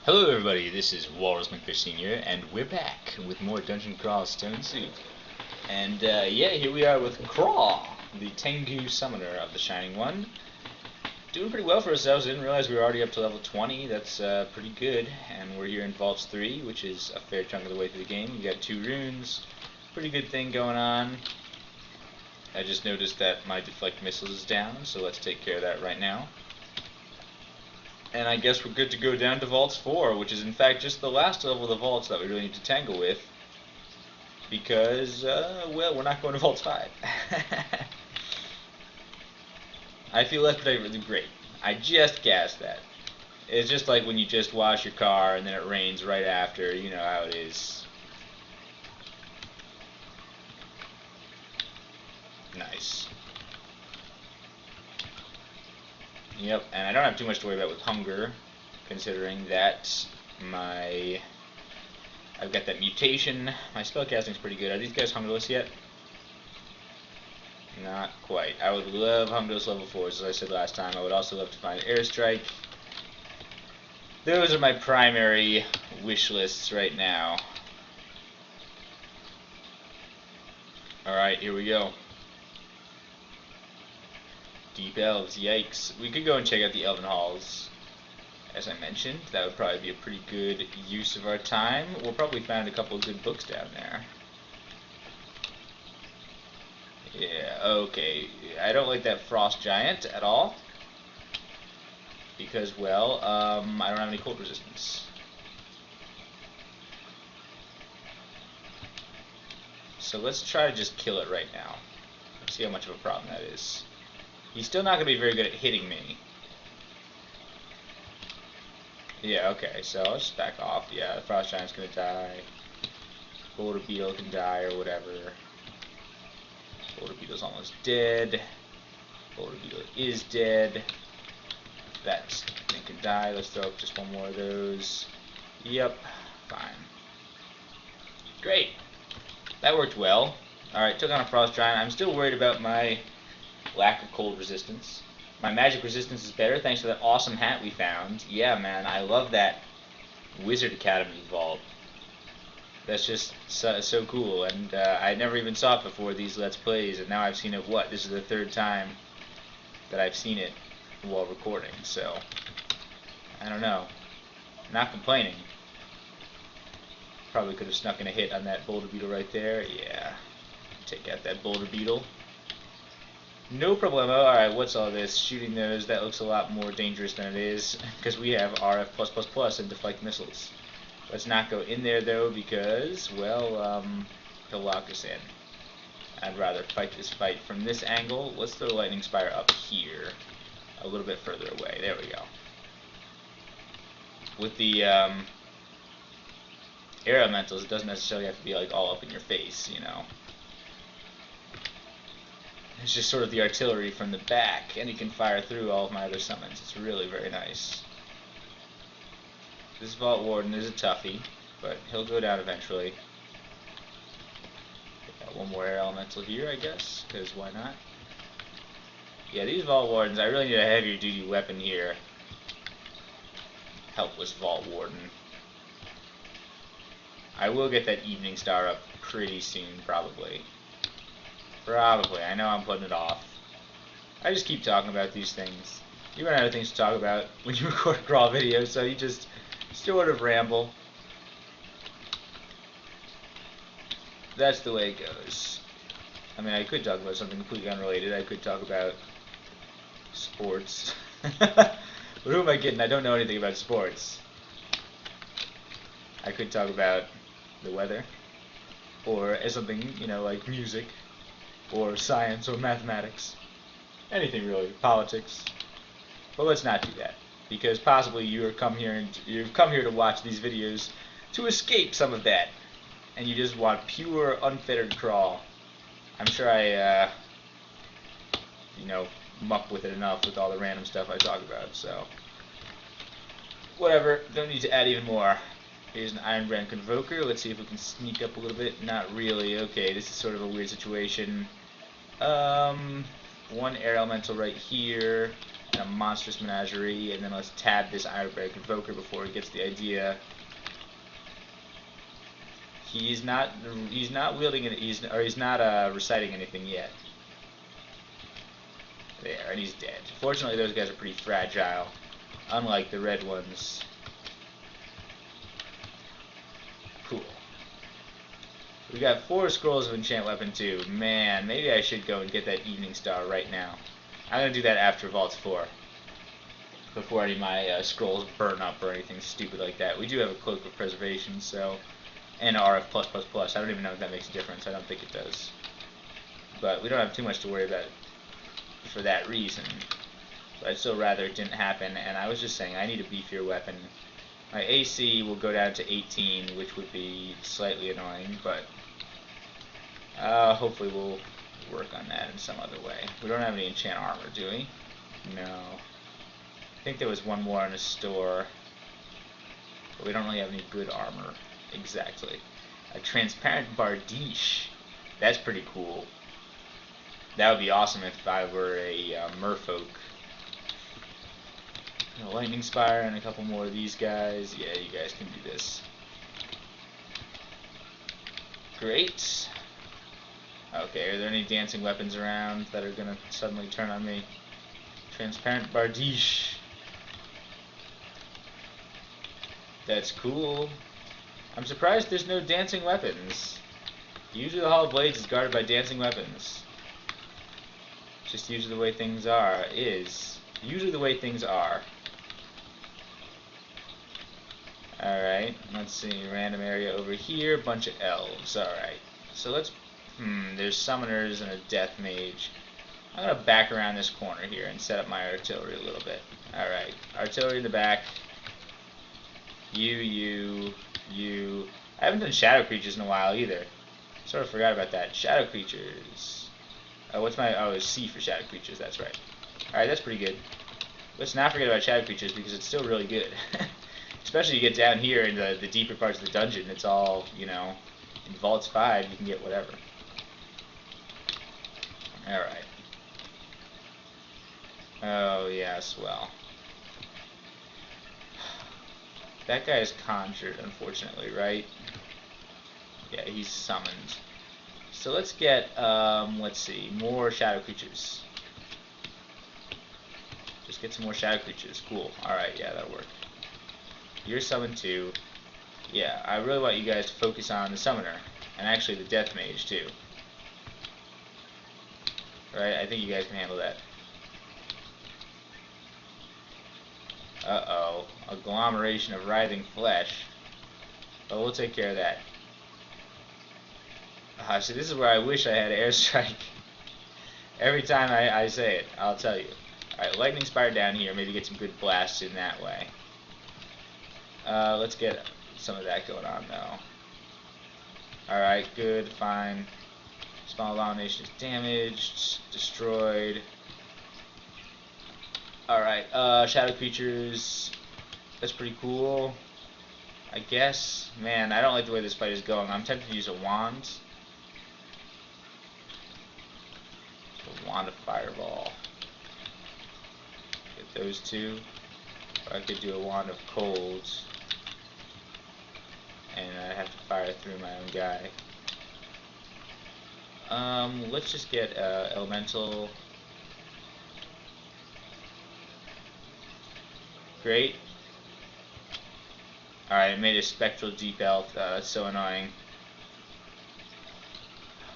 Hello everybody, this is Walrus McFish Sr. and we're back with more Dungeon Crawl Stone Soup. And yeah, here we are with Kraaaaaw, the Tengu Summoner of the Shining One. Doing pretty well for ourselves. I didn't realize we were already up to level 20, that's pretty good. And we're here in Vaults 3, which is a fair chunk of the way through the game. We got 2 runes, pretty good thing going on. I just noticed that my deflect missiles is down, so let's take care of that right now. And I guess we're good to go down to Vaults 4, which is in fact just the last level of the Vaults that we really need to tangle with. Because, well, we're not going to Vaults 5. I feel left, but I really great. I just gassed that. It's just like when you just wash your car and then it rains right after, you know how it is. Nice. Yep, and I don't have too much to worry about with hunger, considering that I've got that mutation. My spellcasting's pretty good. Are these guys hungerless yet? Not quite. I would love hungerless level 4s, as I said last time. I would also love to find airstrike. Those are my primary wish lists right now. Alright, here we go. Deep Elves, yikes. We could go and check out the Elven Halls. As I mentioned, that would probably be a pretty good use of our time. We'll probably find a couple of good books down there. Yeah, okay. I don't like that Frost Giant at all. Because, well, I don't have any cold resistance. So let's try to just kill it right now. Let's see how much of a problem that is. He's still not going to be very good at hitting me. Yeah, okay, so I'll just back off. Yeah, the Frost Giant's going to die. Boulder Beetle can die or whatever. Boulder Beetle's almost dead. Boulder Beetle is dead. That thing can die. Let's throw up just one more of those. Yep, fine. Great. That worked well. Alright, took on a Frost Giant. I'm still worried about my lack of cold resistance. My magic resistance is better thanks to that awesome hat we found. Yeah, man, I love that Wizard Academy vault. That's just so cool, and I never even saw it before these Let's Plays, and now I've seen it, this is the 3rd time that I've seen it while recording, so I don't know. Not complaining. Probably could have snuck in a hit on that Boulder Beetle right there. Yeah. Take out that Boulder Beetle. No problemo. Alright, what's all this? Shooting those, that looks a lot more dangerous than it is, because we have RF+++ and deflect missiles. Let's not go in there, though, because, well, he'll lock us in. I'd rather fight this fight from this angle. Let's throw Lightning Spire up here, a little bit further away. There we go. With the air elementals, it doesn't necessarily have to be, like, all up in your face, you know. It's just sort of the artillery from the back, and he can fire through all of my other summons. It's really very nice. This Vault Warden is a toughie, but he'll go down eventually. Got one more air elemental here, I guess, because why not? Yeah, these Vault Wardens, I really need a heavier duty weapon here. Helpless Vault Warden. I will get that Evening Star up pretty soon, probably. Probably. I know I'm putting it off. I just keep talking about these things. You run out of things to talk about when you record a crawl video, so you just sort of ramble. That's the way it goes. I mean, I could talk about something completely unrelated. I could talk about sports. But who am I kidding? I don't know anything about sports. I could talk about the weather. Or something, you know, like music. Or science or mathematics. Anything really. Politics. But let's not do that. Because possibly you've come here to watch these videos to escape some of that. And you just want pure, unfettered crawl. I'm sure I, you know, muck with it enough with all the random stuff I talk about, so. Whatever, don't need to add even more. Here's an Iron Brand Convoker. Let's see if we can sneak up a little bit. Not really. Okay, this is sort of a weird situation. One air elemental right here, and a monstrous menagerie, and then let's tab this Iron Bear Convoker before he gets the idea. He's not wielding it. He's not reciting anything yet. There, and he's dead. Fortunately, those guys are pretty fragile, unlike the red ones. Cool. We got 4 scrolls of enchant weapon too. Man, maybe I should go and get that evening star right now. I'm gonna do that after Vaults 4, before any of my scrolls burn up or anything stupid like that. We do have a Cloak of Preservation, so, and RF+++. I don't even know if that makes a difference. I don't think it does. But we don't have too much to worry about for that reason. But I'd still rather it didn't happen, and I was just saying I need a beefier weapon. My AC will go down to 18, which would be slightly annoying, but hopefully we'll work on that in some other way. We don't have any enchant armor, do we? No. I think there was one more in the store, but we don't really have any good armor. Exactly. A transparent bardiche. That's pretty cool. That would be awesome if I were a merfolk. A lightning spire and a couple more of these guys. Yeah, you guys can do this. Great. Okay, are there any dancing weapons around that are gonna suddenly turn on me? Transparent bardiche. That's cool. I'm surprised there's no dancing weapons. Usually the Hall of Blades is guarded by dancing weapons. Just usually the way things are. Usually the way things are. Alright, let's see. Random area over here. Bunch of elves. Alright. So let's... there's summoners and a death mage. I'm going to back around this corner here and set up my artillery a little bit. Alright. Artillery in the back. You. I haven't done shadow creatures in a while either. Sort of forgot about that. Shadow creatures. What's my... Oh, it's C for shadow creatures. That's right. Alright, that's pretty good. Let's not forget about shadow creatures because it's still really good. Especially you get down here in the deeper parts of the dungeon. It's all, you know, in Vaults 5 you can get whatever. Alright. Oh, yes, well. That guy is conjured, unfortunately, right? Yeah, he's summoned. So let's get, let's see, more shadow creatures. Just get some more shadow creatures. Cool. Alright, yeah, that'll work. You're summoned too. Yeah, I really want you guys to focus on the summoner. And actually the death mage too. Right, I think you guys can handle that. Uh-oh. Agglomeration of writhing flesh. But we'll take care of that. See, this is where I wish I had airstrike. Every time I say it, I'll tell you. Alright, lightning spire down here. Maybe get some good blasts in that way. Let's get some of that going on, though. Alright, good, fine. Small abomination is damaged, destroyed. Alright, shadow creatures. That's pretty cool, I guess. Man, I don't like the way this fight is going. I'm tempted to use a wand. A wand of fireball. Get those two. Or I could do a wand of cold. And I have to fire through my own guy. Let's just get elemental. Great. Alright, I made a spectral deep elf. That's so annoying.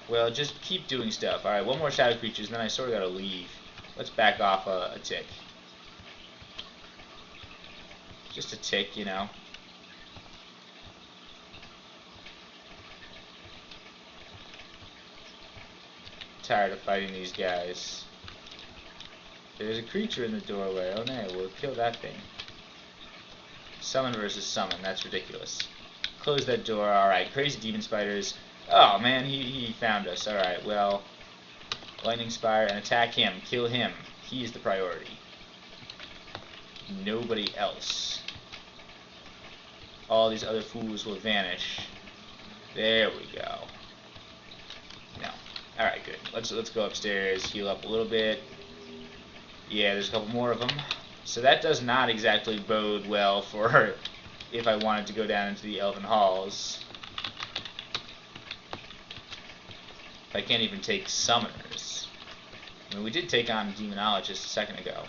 Well, just keep doing stuff. Alright, one more shadow creatures, and then I sort of gotta leave. Let's back off a tick. Just a tick, you know. Tired of fighting these guys. There's a creature in the doorway. Oh no, we'll kill that thing. Summon versus summon. That's ridiculous. Close that door. Alright, crazy demon spiders. Oh man, he found us. Alright, well, lightning spire and attack him. Kill him. He's the priority. Nobody else. All these other fools will vanish. There we go. No. Alright, good. Let's go upstairs, heal up a little bit. Yeah, there's a couple more of them. So that does not exactly bode well for if I wanted to go down into the Elven Halls. I can't even take summoners. I mean, we did take on a demonologist a second ago.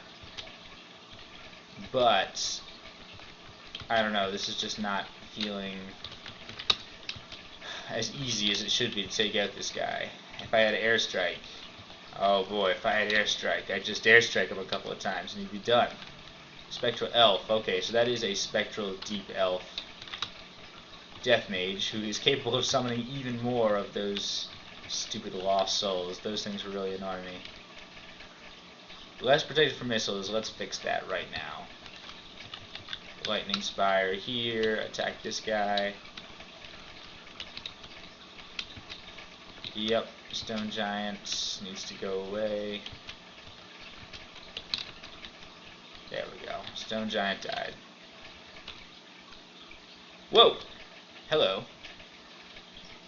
But I don't know, this is just not feeling as easy as it should be to take out this guy. If I had airstrike, oh boy, if I had airstrike, I'd just airstrike him a couple of times and he'd be done. Spectral elf, okay, so that is a spectral deep elf death mage who is capable of summoning even more of those stupid lost souls. Those things were really annoying me. Less protected from missiles, let's fix that right now. Lightning Spire here, attack this guy. Yep, Stone Giant needs to go away. There we go. Stone Giant died. Whoa! Hello.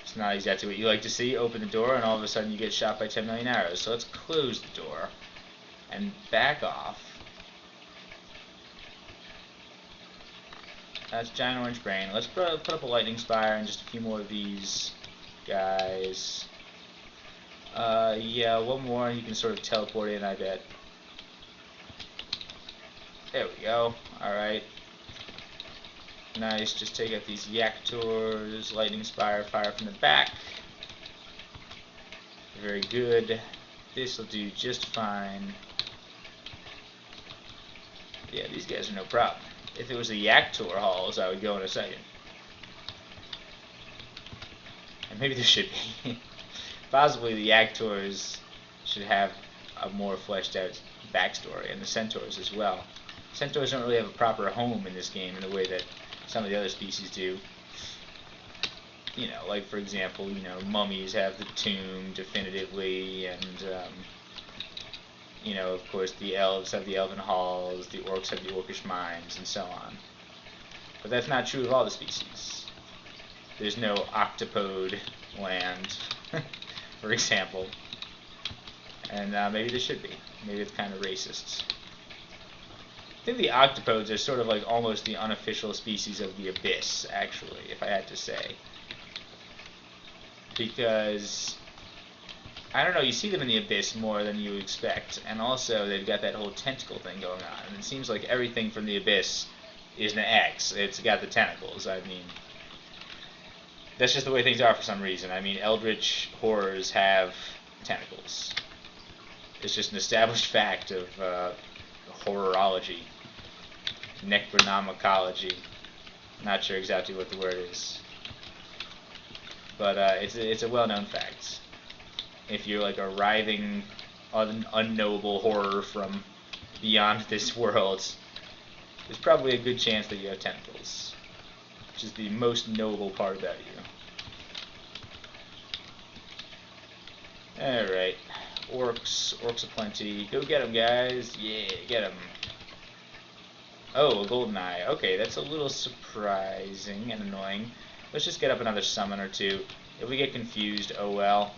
It's not exactly what you like to see. Open the door and all of a sudden you get shot by 10 million arrows. So let's close the door and back off. That's Giant Orange Brain. Let's put up a Lightning Spire and just a few more of these guys. Yeah, one more and you can sort of teleport in, I bet. There we go. Alright. Nice. Just take out these Yaktors. Lightning Spire, fire from the back. Very good. This will do just fine. Yeah, these guys are no problem. If it was the Yaktor halls, I would go in a second. And maybe there should be. Possibly the Yaktors should have a more fleshed out backstory, and the Centaurs as well. Centaurs don't really have a proper home in this game in the way that some of the other species do. You know, like for example, you know, mummies have the tomb definitively, and you know, of course, the elves have the elven halls, the orcs have the orcish mines, and so on. But that's not true of all the species. There's no octopode land, for example. And maybe there should be. Maybe it's kind of racist. I think the octopodes are sort of like almost the unofficial species of the abyss, actually, if I had to say. Because, I don't know, you see them in the abyss more than you expect, and also they've got that whole tentacle thing going on, and it seems like everything from the abyss is an X. It's got the tentacles. I mean, that's just the way things are for some reason. I mean, eldritch horrors have tentacles. It's just an established fact of horrorology, necronomicology. Not sure exactly what the word is, but it's a well-known fact. If you're like a writhing, unknowable horror from beyond this world, there's probably a good chance that you have tentacles, which is the most knowable part about you. Alright, orcs aplenty. Go get them, guys. Yeah, get them. Oh, a golden eye. Okay, that's a little surprising and annoying. Let's just get up another summon or two. If we get confused, oh well.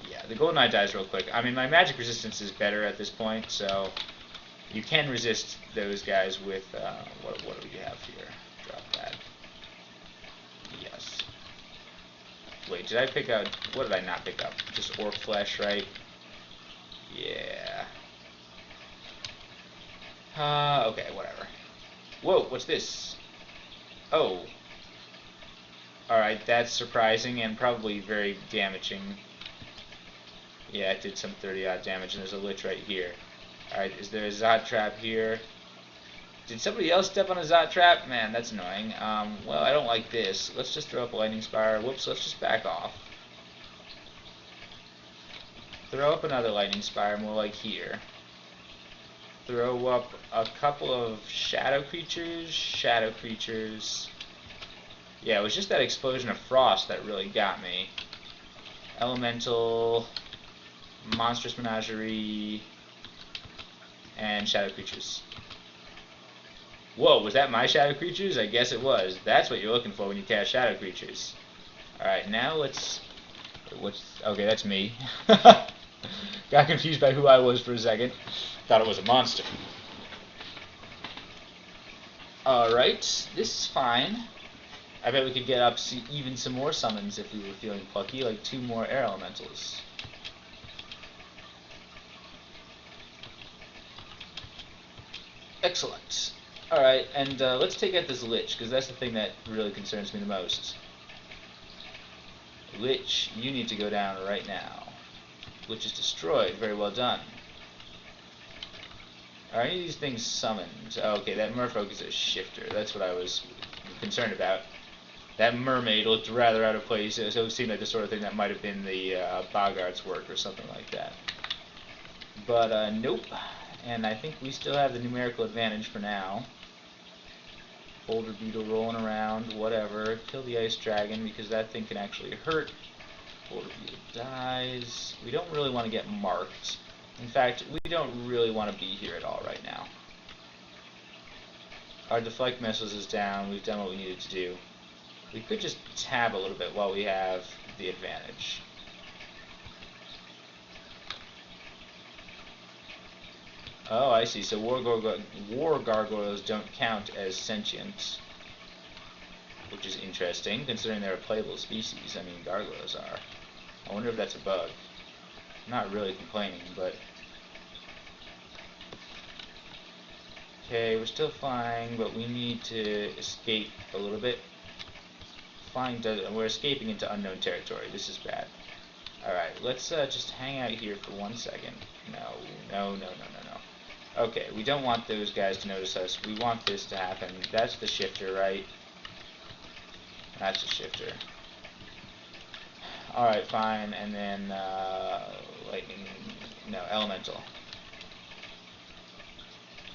Yeah, the golden eye dies real quick. I mean, my magic resistance is better at this point, so you can resist those guys with, what do we have here? Drop that. Yes. Wait, did I pick up, what did I not pick up? Just orc flesh, right? Yeah. Okay, whatever. Whoa, what's this? Oh. Alright, that's surprising and probably very damaging. Yeah, it did some 30-odd damage, and there's a lich right here. Alright, is there a Zot trap here? Did somebody else step on a Zot trap? Man, that's annoying. Well, I don't like this. Let's just throw up a lightning spire. Whoops, let's just back off. Throw up another lightning spire, more like here. Throw up a couple of shadow creatures. Yeah, it was just that explosion of frost that really got me. Elemental, monstrous menagerie, and shadow creatures. Whoa, was that my shadow creatures? I guess it was. That's what you're looking for when you cast shadow creatures. Alright, now okay, that's me. Got confused by who I was for a second. Thought it was a monster. Alright, this is fine. I bet we could get up even some more summons if we were feeling plucky, like 2 more air elementals. Excellent. Alright, and let's take out this Lich, because that's the thing that really concerns me the most. Lich, you need to go down right now. Lich is destroyed. Very well done. Are any of these things summoned? Oh, okay, that merfolk is a shifter. That's what I was concerned about. That mermaid looked rather out of place, so it seemed like the sort of thing that might have been the Bogart's work or something like that. But, nope. And I think we still have the numerical advantage for now. Boulder Beetle rolling around, whatever. Kill the Ice Dragon because that thing can actually hurt. Boulder Beetle dies. We don't really want to get marked. In fact, we don't really want to be here at all right now. Our deflect missiles is down. We've done what we needed to do. We could just tab a little bit while we have the advantage. Oh, I see. So war gargoyles don't count as sentient, which is interesting, considering they're a playable species. I mean, gargoyles are. I wonder if that's a bug. I'm not really complaining, but... Okay, we're still flying, but we need to escape a little bit. We're escaping into unknown territory. This is bad. Alright, let's just hang out here for 1 second. No. Okay, we don't want those guys to notice us. We want this to happen. That's the shifter, right? That's the shifter. Alright, fine. And then, lightning... No, elemental.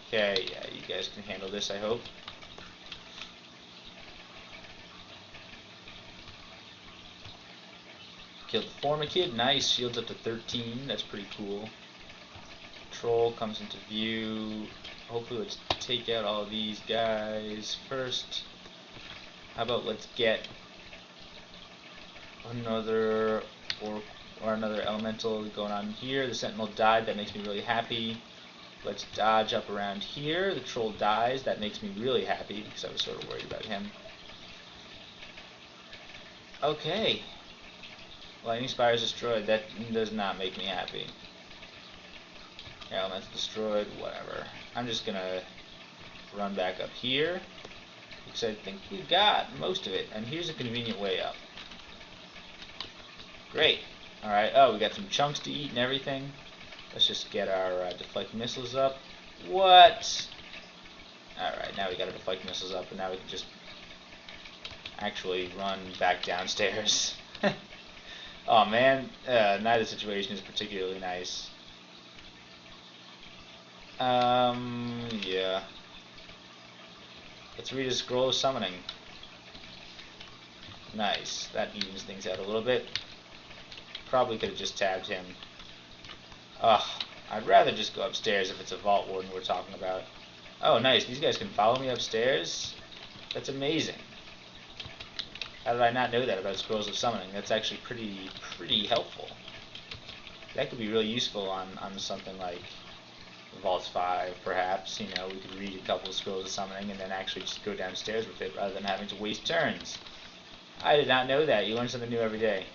Okay, yeah, you guys can handle this, I hope. Killed the Formikid. Nice. Shields up to 13. That's pretty cool. Troll comes into view. Hopefully let's take out all of these guys first. How about let's get another or another elemental going on here. The Sentinel died. That makes me really happy. Let's dodge up around here. The Troll dies. That makes me really happy because I was sort of worried about him. Okay. Lightning Spire is destroyed. That does not make me happy. Element's destroyed. Whatever. I'm just gonna run back up here because I think we got most of it. And here's a convenient way up. Great. Alright. Oh, we got some chunks to eat and everything. Let's just get our deflect missiles up. What? Alright, now we got our deflect missiles up, and now we can just actually run back downstairs. Oh man, neither situation is particularly nice. Yeah. Let's read a scroll of summoning. Nice. That evens things out a little bit. Probably could have just tabbed him. Ugh. I'd rather just go upstairs if it's a Vault Warden we're talking about. Oh, nice. These guys can follow me upstairs? That's amazing. How did I not know that about Scrolls of Summoning? That's actually pretty helpful. That could be really useful on something like Vault 5, perhaps. You know, we could read a couple of Scrolls of Summoning and then actually just go downstairs with it rather than having to waste turns. I did not know that. You learn something new every day.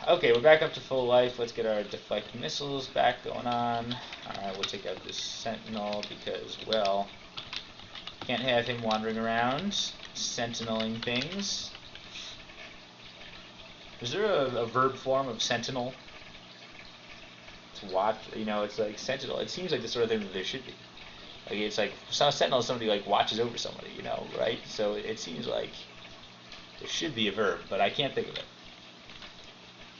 Okay, we're back up to full life. Let's get our deflect missiles back going on. Alright, we'll take out this Sentinel because, well, can't have him wandering around sentineling things. Is there a verb form of sentinel? To watch, you know, it's like sentinel. It seems like the sort of thing that there should be. Like, it's like, sentinel is somebody like watches over somebody, you know, right? So it seems like there should be a verb, but I can't think of it.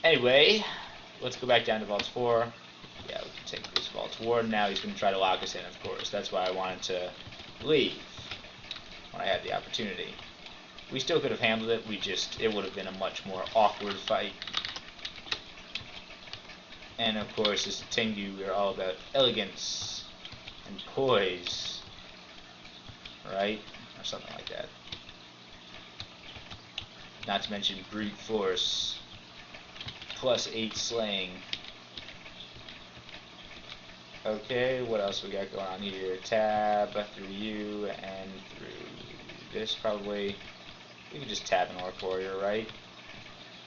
Anyway, let's go back down to Vault 4. Yeah, we can take this Vault Warden now. He's going to try to lock us in, of course. That's why I wanted to leave when I had the opportunity. We still could have handled it. It would have been a much more awkward fight. And of course, as a Tengu, we're all about elegance and poise, right? Or something like that. Not to mention brute force. +8 slaying. Okay, what else we got going on here? Tab through you and through this probably. We could just tab an Orc Warrior, right?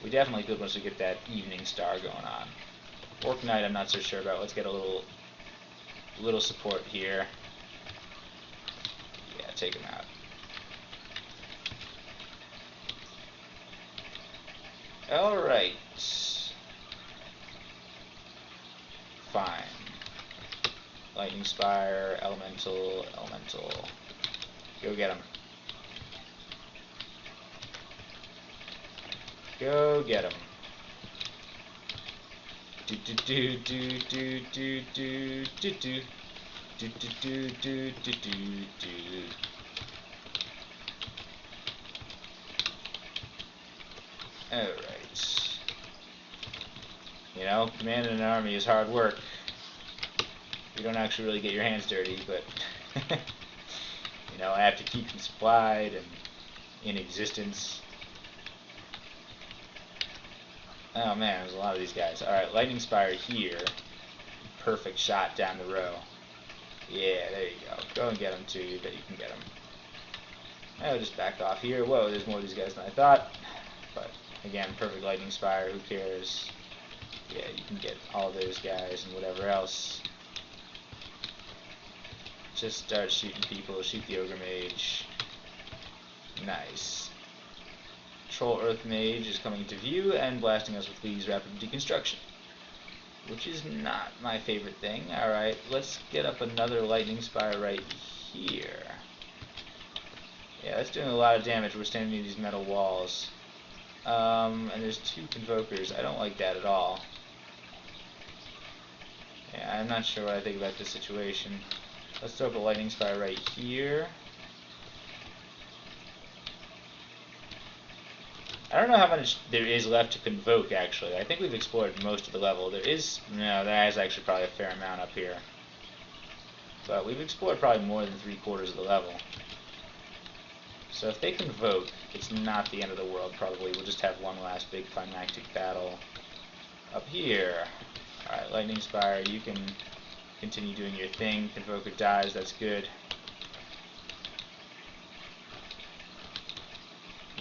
We definitely could once we get that Evening Star going on. Orc Knight I'm not so sure about. Let's get a little support here. Yeah, take him out. Alright. Fine. Lightning Spire, Elemental. Go get him. Go get him. Do do do do do do do do do do do do do do. Alright. You know, commanding an army is hard work. You don't actually really get your hands dirty, but you know, I have to keep them supplied and in existence. Oh man, there's a lot of these guys. Alright, Lightning Spire here. Perfect shot down the row. Yeah, there you go. Go and get them too. You bet you can get them. I'll just back off here. Whoa, there's more of these guys than I thought. But again, perfect Lightning Spire. Who cares? Yeah, you can get all those guys and whatever else. Just start shooting people. Shoot the Ogre Mage. Nice. Troll Earth Mage is coming into view and blasting us with Lee's Rapid Deconstruction, which is not my favorite thing. Alright, let's get up another Lightning Spire right here. Yeah, that's doing a lot of damage. We're standing near these metal walls. And there's 2 Convokers. I don't like that at all. Yeah, I'm not sure what I think about this situation. Let's throw up a Lightning Spire right here. I don't know how much there is left to convoke, actually. I think we've explored most of the level. There is actually probably a fair amount up here. But we've explored probably more than 3/4 of the level. So if they convoke, it's not the end of the world, probably. We'll just have one last big climactic battle up here. Alright, Lightning Spire, you can continue doing your thing. Convoker dies, that's good.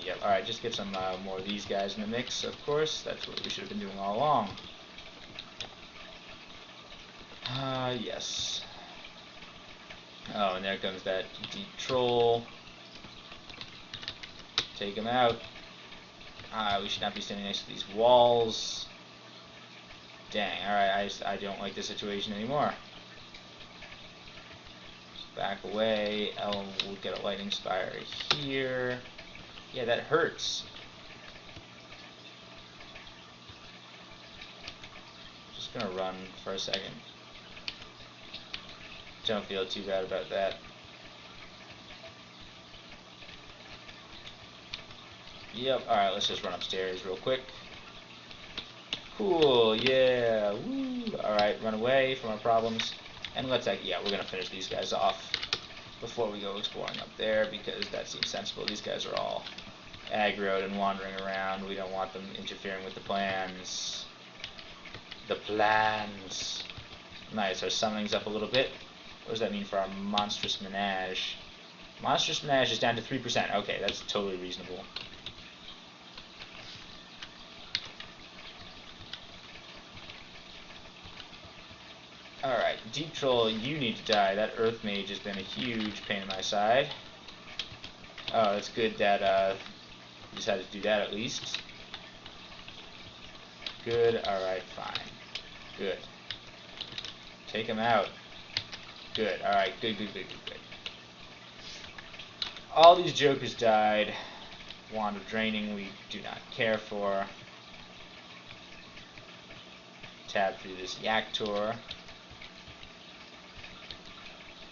Yep, alright, just get some more of these guys in the mix, of course. That's what we should have been doing all along. Yes. Oh, and there comes that deep troll. Take him out. We should not be standing next to these walls. Dang, alright, I don't like this situation anymore. Just back away. We'll get a Lightning Spire here. Yeah, that hurts. Just gonna run for a second. Don't feel too bad about that. Yep, alright, let's just run upstairs real quick. Cool, yeah, woo! Alright, run away from our problems. And let's, yeah, we're gonna finish these guys off before we go exploring up there, because that seems sensible. These guys are all aggroed and wandering around. We don't want them interfering with the plans. The plans! Nice, our summoning's up a little bit. What does that mean for our Monstrous Menage? Monstrous Menage is down to 3%. Okay, that's totally reasonable. Alright, Deep Troll, you need to die. That Earth Mage has been a huge pain in my side. Oh, it's good that we decided to do that at least. Good, alright, fine. Good. Take him out. Good, alright, good. All these jokers died. Wand of Draining we do not care for. Tab through this Yak Tour.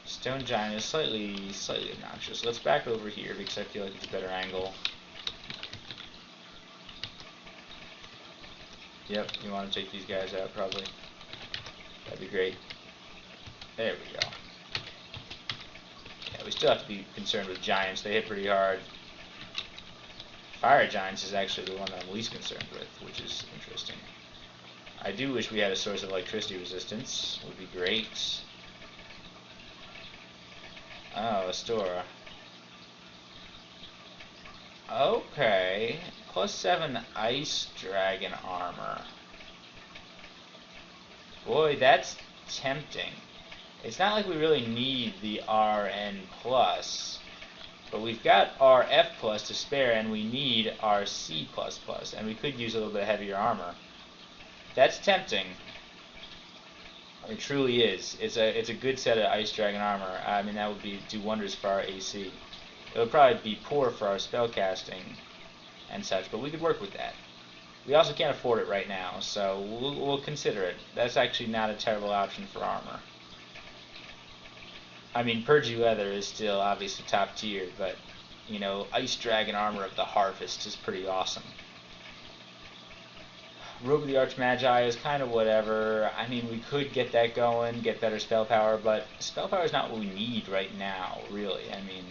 Stone Giant is slightly obnoxious. Let's back over here because I feel like it's a better angle. Yep, you want to take these guys out probably. That'd be great. There we go. Yeah, we still have to be concerned with giants. They hit pretty hard. Fire Giants is actually the one that I'm least concerned with, which is interesting. I do wish we had a source of electricity resistance. Would be great. Oh, a store. Okay. +7 ice dragon armor. Boy, that's tempting. It's not like we really need the RN plus, but we've got our F plus to spare, and we need our C plus plus, and we could use a little bit heavier armor. That's tempting. It truly is. It's a good set of ice dragon armor. I mean, that would do wonders for our AC. It would probably be poor for our spellcasting and such, but we could work with that. We also can't afford it right now, so we'll consider it. That's actually not a terrible option for armor. I mean, Purgy Leather is still obviously top tier, but, you know, Ice Dragon Armor of the Harvest is pretty awesome. Robe of the Archmagi is kind of whatever. I mean, we could get that going, get better spell power, but spell power is not what we need right now, really. I mean,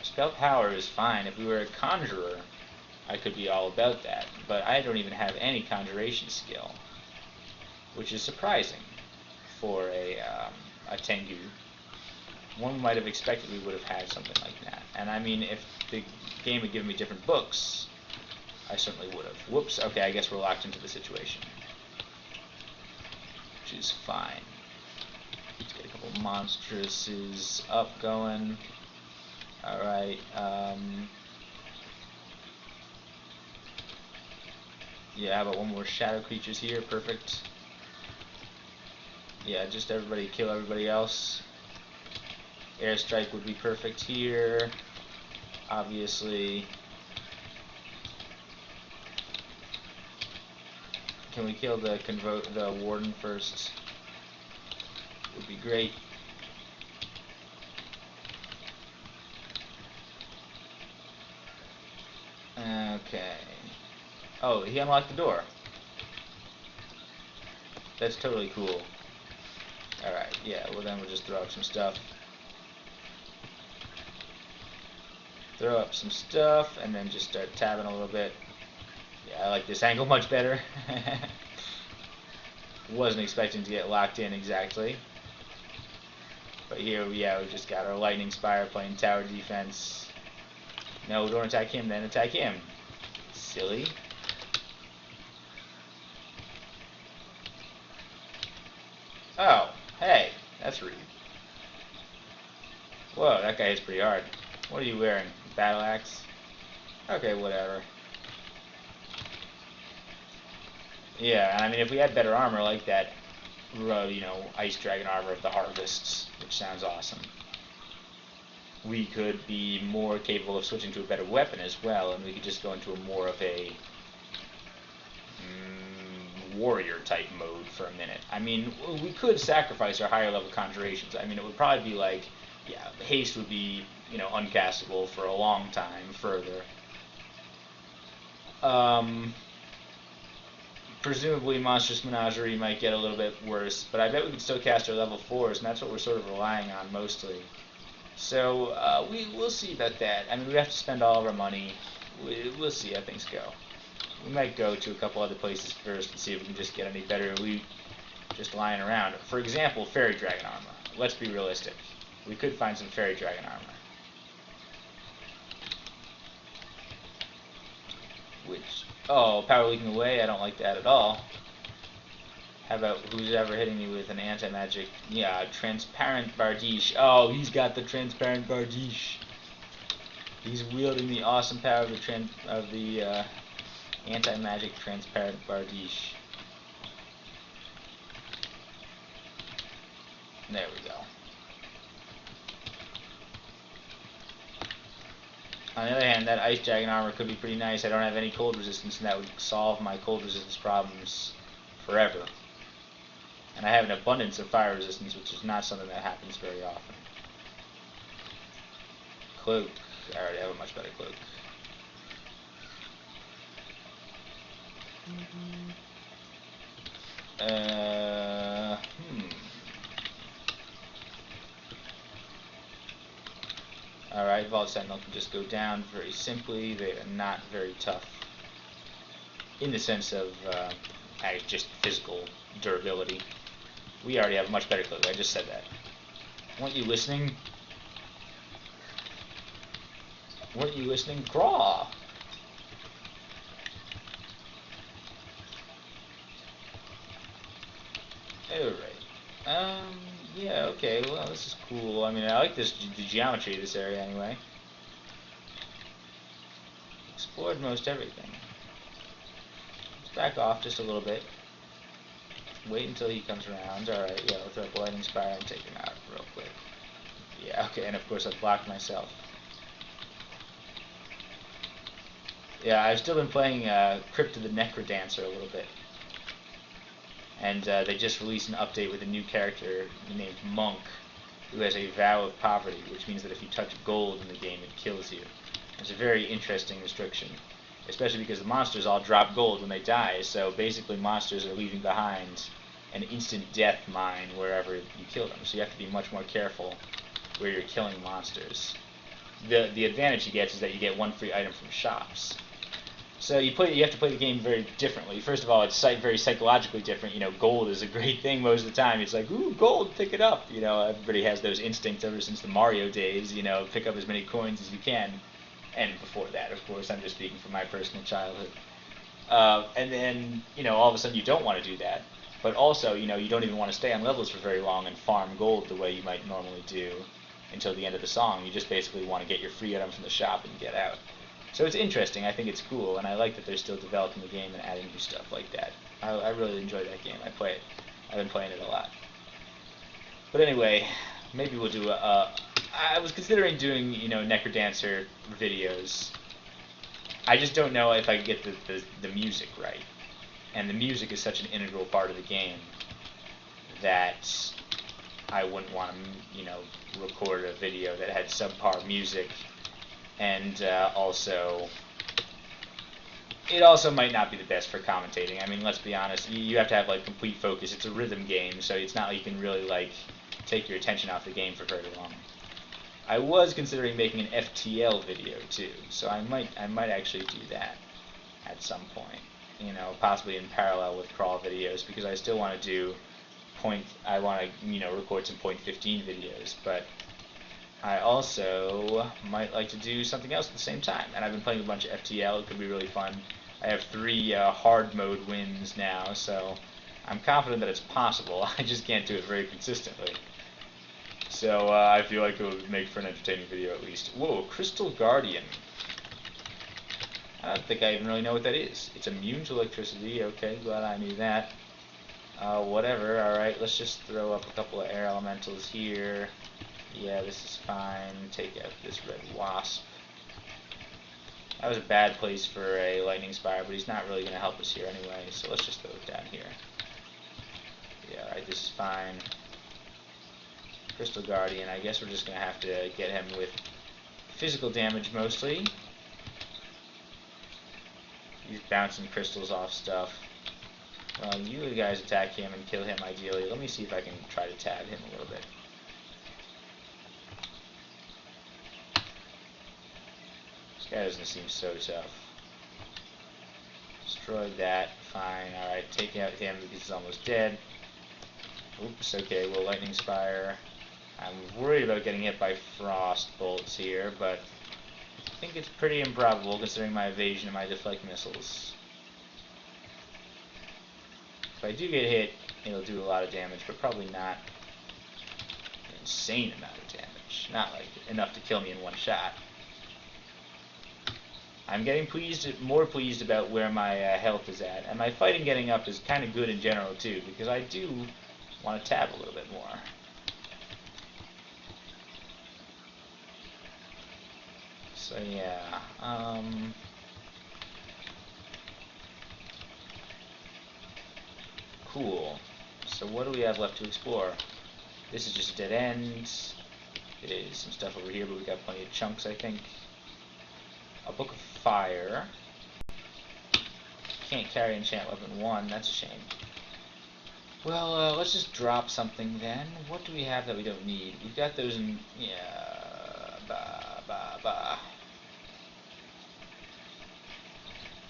spell power is fine. If we were a conjurer, I could be all about that, but I don't even have any conjuration skill, which is surprising for a Tengu. One might have expected we would have had something like that. And I mean, if the game had given me different books, I certainly would have. Whoops, okay, I guess we're locked into the situation. Which is fine. Let's get a couple monstresses up going. Alright, yeah, how about one more shadow creatures here? Perfect. Yeah, just everybody kill everybody else. Airstrike would be perfect here. Obviously. Can we kill the warden first? Would be great. Okay. Oh, he unlocked the door. That's totally cool. Alright, yeah, well then we'll just throw up some stuff. Throw up some stuff, and then just start tabbing a little bit. Yeah, I like this angle much better. Wasn't expecting to get locked in exactly. But here, yeah, we just got our Lightning Spire playing tower defense. No, don't attack him, then attack him. Silly. Oh, hey, that's rude. Whoa, that guy hits pretty hard. What are you wearing? Battle axe? Okay, whatever. Yeah, I mean, if we had better armor like that, you know, Ice Dragon Armor of the Harvests, which sounds awesome, we could be more capable of switching to a better weapon as well, and we could just go into a more of a warrior type mode for a minute. I mean, we could sacrifice our higher level conjurations. I mean, it would probably be like, yeah, haste would be, you know, uncastable for a long time further. Presumably Monstrous Menagerie might get a little bit worse, but I bet we could still cast our level 4s, and that's what we're sort of relying on mostly. So, we'll see about that. I mean, we have to spend all of our money. We'll see how things go. We might go to a couple other places first and see if we can just get any better loot just lying around. For example, Fairy Dragon Armor. Let's be realistic. We could find some Fairy Dragon Armor. Which, oh, power leaking away, I don't like that at all. How about who's ever hitting me with an anti-magic? Yeah, Transparent Bardiche. Oh, he's got the Transparent Bardiche. He's wielding the awesome power of the anti-magic Transparent Bardiche. There we go. On the other hand, that Ice Dragon Armor could be pretty nice. I don't have any cold resistance, and that would solve my cold resistance problems forever. And I have an abundance of fire resistance, which is not something that happens very often. Cloak. I already have a much better cloak. Alright, Vault Sentinel can just go down very simply. They are not very tough. In the sense of just physical durability. We already have a much better clue. I just said that. Weren't you listening? Weren't you listening? Kraaaaaw! Alright. Yeah, okay, well, this is cool. I mean, I like the geometry of this area anyway. Explored most everything. Let's back off just a little bit. Wait until he comes around. Alright, yeah, I'll throw up a lightning spire and take him out real quick. Yeah, okay, and of course I've blocked myself. Yeah, I've still been playing Crypt of the Necrodancer a little bit. And they just released an update with a new character named Monk, who has a vow of poverty, which means that if you touch gold in the game, it kills you. It's a very interesting restriction, especially because the monsters all drop gold when they die, so basically monsters are leaving behind an instant death mine wherever you kill them, so you have to be much more careful where you're killing monsters. The advantage he gets is that you get one free item from shops. So you have to play the game very differently. First of all, it's very psychologically different. You know, gold is a great thing most of the time. It's like, ooh, gold, pick it up. You know, everybody has those instincts ever since the Mario days. You know, pick up as many coins as you can. And before that, of course, I'm just speaking from my personal childhood. And then, you know, all of a sudden you don't want to do that. But also, you know, you don't even want to stay on levels for very long and farm gold the way you might normally do until the end of the song. You just basically want to get your free item from the shop and get out. So it's interesting. I think it's cool, and I like that they're still developing the game and adding new stuff like that. I really enjoy that game. I play it. I've been playing it a lot. But anyway, maybe we'll do I was considering doing, you know, Necrodancer videos. I just don't know if I get the music right. And the music is such an integral part of the game that I wouldn't want to, you know, record a video that had subpar music. And also, it also might not be the best for commentating. I mean, let's be honest, you have to have like complete focus. It's a rhythm game, so it's not like you can really like take your attention off the game for very long. I was considering making an FTL video too, so I might actually do that at some point. You know, possibly in parallel with Kraaaaaw videos, because I still want to do I want to, you know, record some .15 videos, but I also might like to do something else at the same time, and I've been playing a bunch of FTL. It could be really fun. I have 3 hard mode wins now, so I'm confident that it's possible. I just can't do it very consistently. So I feel like it would make for an entertaining video at least. Whoa, Crystal Guardian. I don't think I even really know what that is. It's immune to electricity. Okay, glad I knew that. Whatever. Alright, let's just throw up a couple of air elementals here. Yeah, this is fine. Take out this red wasp. That was a bad place for a lightning spire, but he's not really going to help us here anyway, so let's just throw it down here. Yeah, alright, this is fine. Crystal Guardian, I guess we're just going to have to get him with physical damage mostly. He's bouncing crystals off stuff. Well, you guys attack him and kill him ideally. Let me see if I can try to tab him a little bit. This guy doesn't seem so tough. Destroyed that. Fine. Alright, take out him because he's almost dead. Oops, okay, well, Lightning Spire. I'm worried about getting hit by frost bolts here, but I think it's pretty improbable considering my evasion and my deflect missiles. If I do get hit, it'll do a lot of damage, but probably not an insane amount of damage. Not like enough to kill me in one shot. I'm getting more pleased about where my health is at, and my fighting getting up is kind of good in general too, because I do want to tab a little bit more. So yeah, cool. So what do we have left to explore? This is just a dead end. It is some stuff over here, but we got plenty of chunks, I think. A Book of Fire. Can't carry enchant weapon 1, that's a shame. Well, let's just drop something then. What do we have that we don't need? We've got those in, yeah,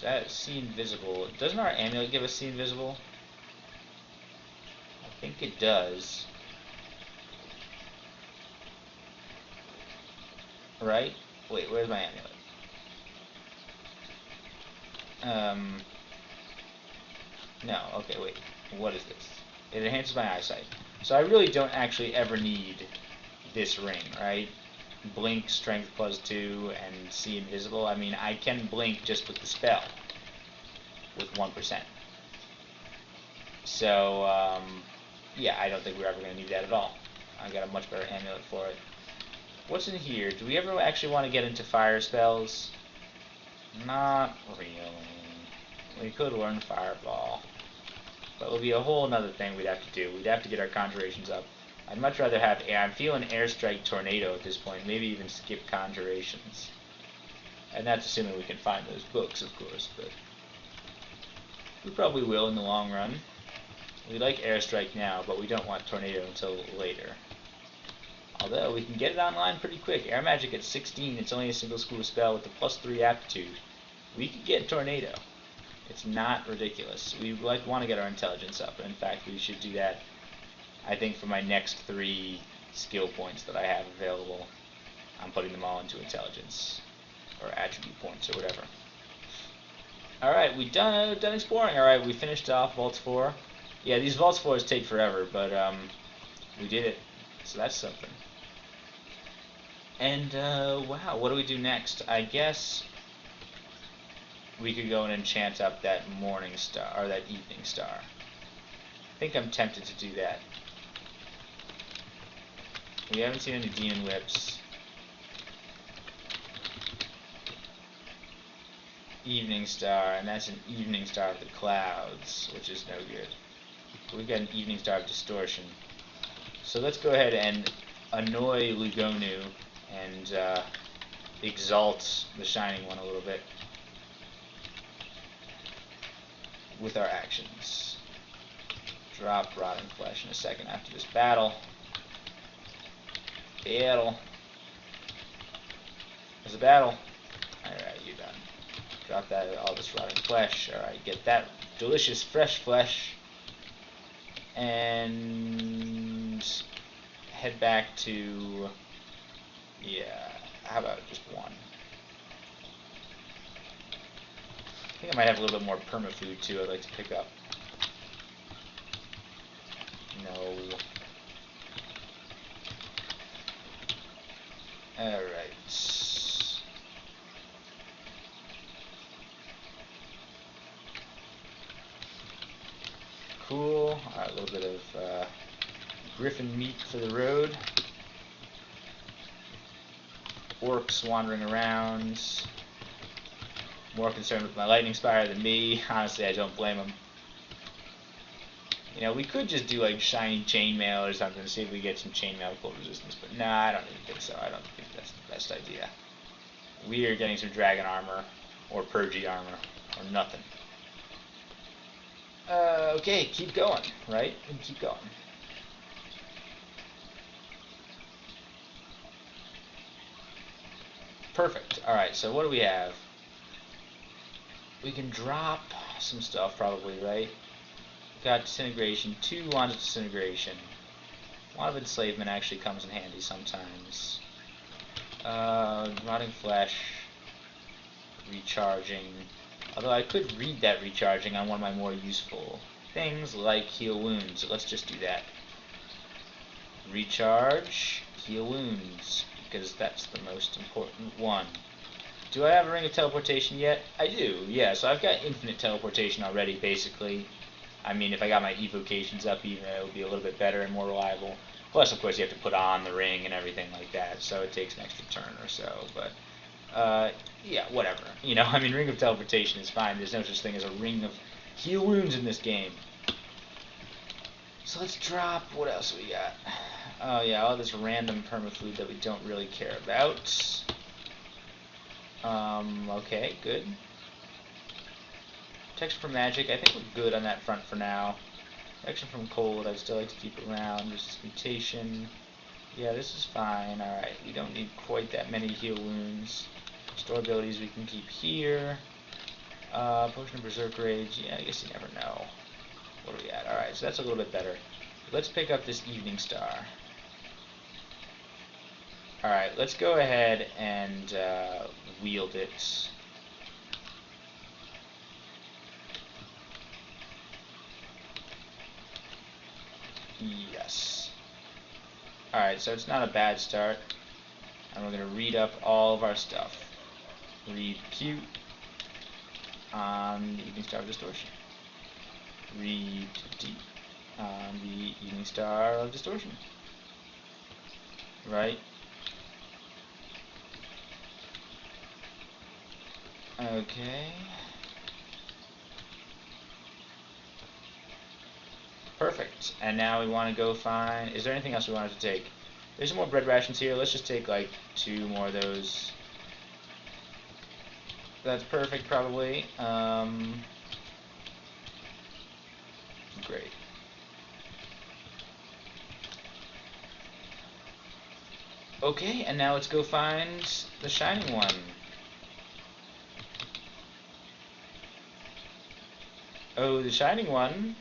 That see invisible. Doesn't our amulet give us see invisible? I think it does. Right? Wait, where's my amulet? No, okay, wait. What is this? It enhances my eyesight. So I really don't actually ever need this ring, right? Blink, strength +2, and see invisible. I mean, I can blink just with the spell. With 1%. So, yeah, I don't think we're ever going to need that at all. I got a much better amulet for it. What's in here? Do we ever actually want to get into fire spells? Not really. We could learn Fireball. But it would be a whole other thing we'd have to do. We'd have to get our conjurations up. I'd much rather have air. I'm feeling Airstrike Tornado at this point. Maybe even skip conjurations. And that's assuming we can find those books, of course. But we probably will in the long run. We like Airstrike now, but we don't want Tornado until later. Although, we can get it online pretty quick. Air Magic at 16, it's only a single school spell with a +3 aptitude. We could get Tornado. It's not ridiculous. We want to get our intelligence up. In fact, we should do that, I think, for my next 3 skill points that I have available. I'm putting them all into intelligence. Or attribute points, or whatever. Alright, we done exploring. Alright, we finished off Vaults 4. Yeah, these Vaults 4s take forever, but we did it. So that's something. And, wow, what do we do next? I guess we could go and enchant up that morning star, or that evening star. I think I'm tempted to do that. We haven't seen any demon whips. Evening star, and that's an evening star of the clouds, which is no good. We've got an evening star of distortion. So let's go ahead and annoy Lugonu and exalt the Shining One a little bit with our actions. Drop Rotting Flesh in a second after this battle. There's a battle. Alright, you're done. Drop that, all this rotting flesh. Alright, get that delicious fresh flesh. And head back to, yeah, how about just one? I think I might have a little bit more permafood too I'd like to pick up. No. Alright. Cool. Alright, a little bit of griffin meat for the road. Orcs wandering around. More concerned with my lightning spire than me. Honestly, I don't blame them. You know, we could just do like shiny chainmail or something to see if we get some chainmail cold resistance, but nah, I don't even think so. I don't think that's the best idea. We are getting some dragon armor, or purgy armor, or nothing. Okay, keep going, right? Keep going. Perfect. Alright, so what do we have? We can drop some stuff probably, right? Got disintegration, 2 wands of disintegration. Wand of enslavement actually comes in handy sometimes. Rotting flesh, recharging. Although I could read that recharging on one of my more useful things, like heal wounds. So let's just do that. Recharge, heal wounds, because that's the most important one. Do I have a ring of teleportation yet? I do, yeah. So I've got infinite teleportation already, basically. I mean, if I got my evocations up even, it would be a little bit better and more reliable. Plus, of course, you have to put on the ring and everything like that, so it takes an extra turn or so. But, yeah, whatever. You know, I mean, Ring of Teleportation is fine. There's no such thing as a Ring of Heal Wounds in this game. So let's drop, what else we got? Oh, yeah, all this random permafood that we don't really care about. Okay, good. Protection from magic, I think we're good on that front for now. Protection from cold, I'd still like to keep around. Resist mutation. Yeah, this is fine. Alright, we don't need quite that many heal wounds. Store abilities we can keep here. Potion of Berserk Rage. Yeah, I guess you never know. What are we at? Alright, so that's a little bit better. Let's pick up this Evening Star. Alright, let's go ahead and wield it. Yes. Alright, so it's not a bad start. And we're going to read up all of our stuff. Read Q on the Evening Star of Distortion. Read D on the Evening Star of Distortion. Right? Okay. Perfect. And now we want to go find... Is there anything else we wanted to take? There's some more bread rations here. Let's just take like 2 more of those. That's perfect, probably. Great. Okay, and now let's go find the shining one. Oh, the shining one.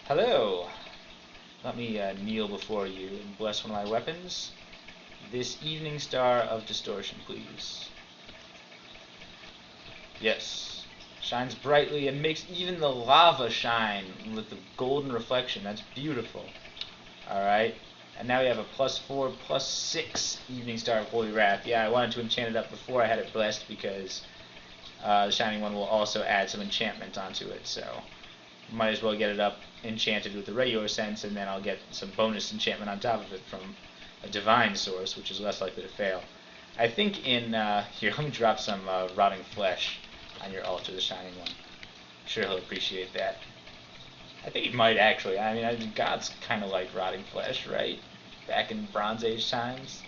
Hello. Let me kneel before you and bless one of my weapons. This Evening Star of Distortion, please. Yes. Shines brightly and makes even the lava shine with the golden reflection. That's beautiful. Alright. And now we have a +4, +6 Evening Star of Holy Wrath. Yeah, I wanted to enchant it up before I had it blessed because the Shining One will also add some enchantment onto it. So might as well get it up enchanted with the regular sense, and then I'll get some bonus enchantment on top of it from a divine source, which is less likely to fail. I think in here, let me drop some rotting flesh on your altar, the Shining One. I'm sure he'll appreciate that. I think he might actually. I mean, gods kind of like rotting flesh, right? Back in Bronze Age times,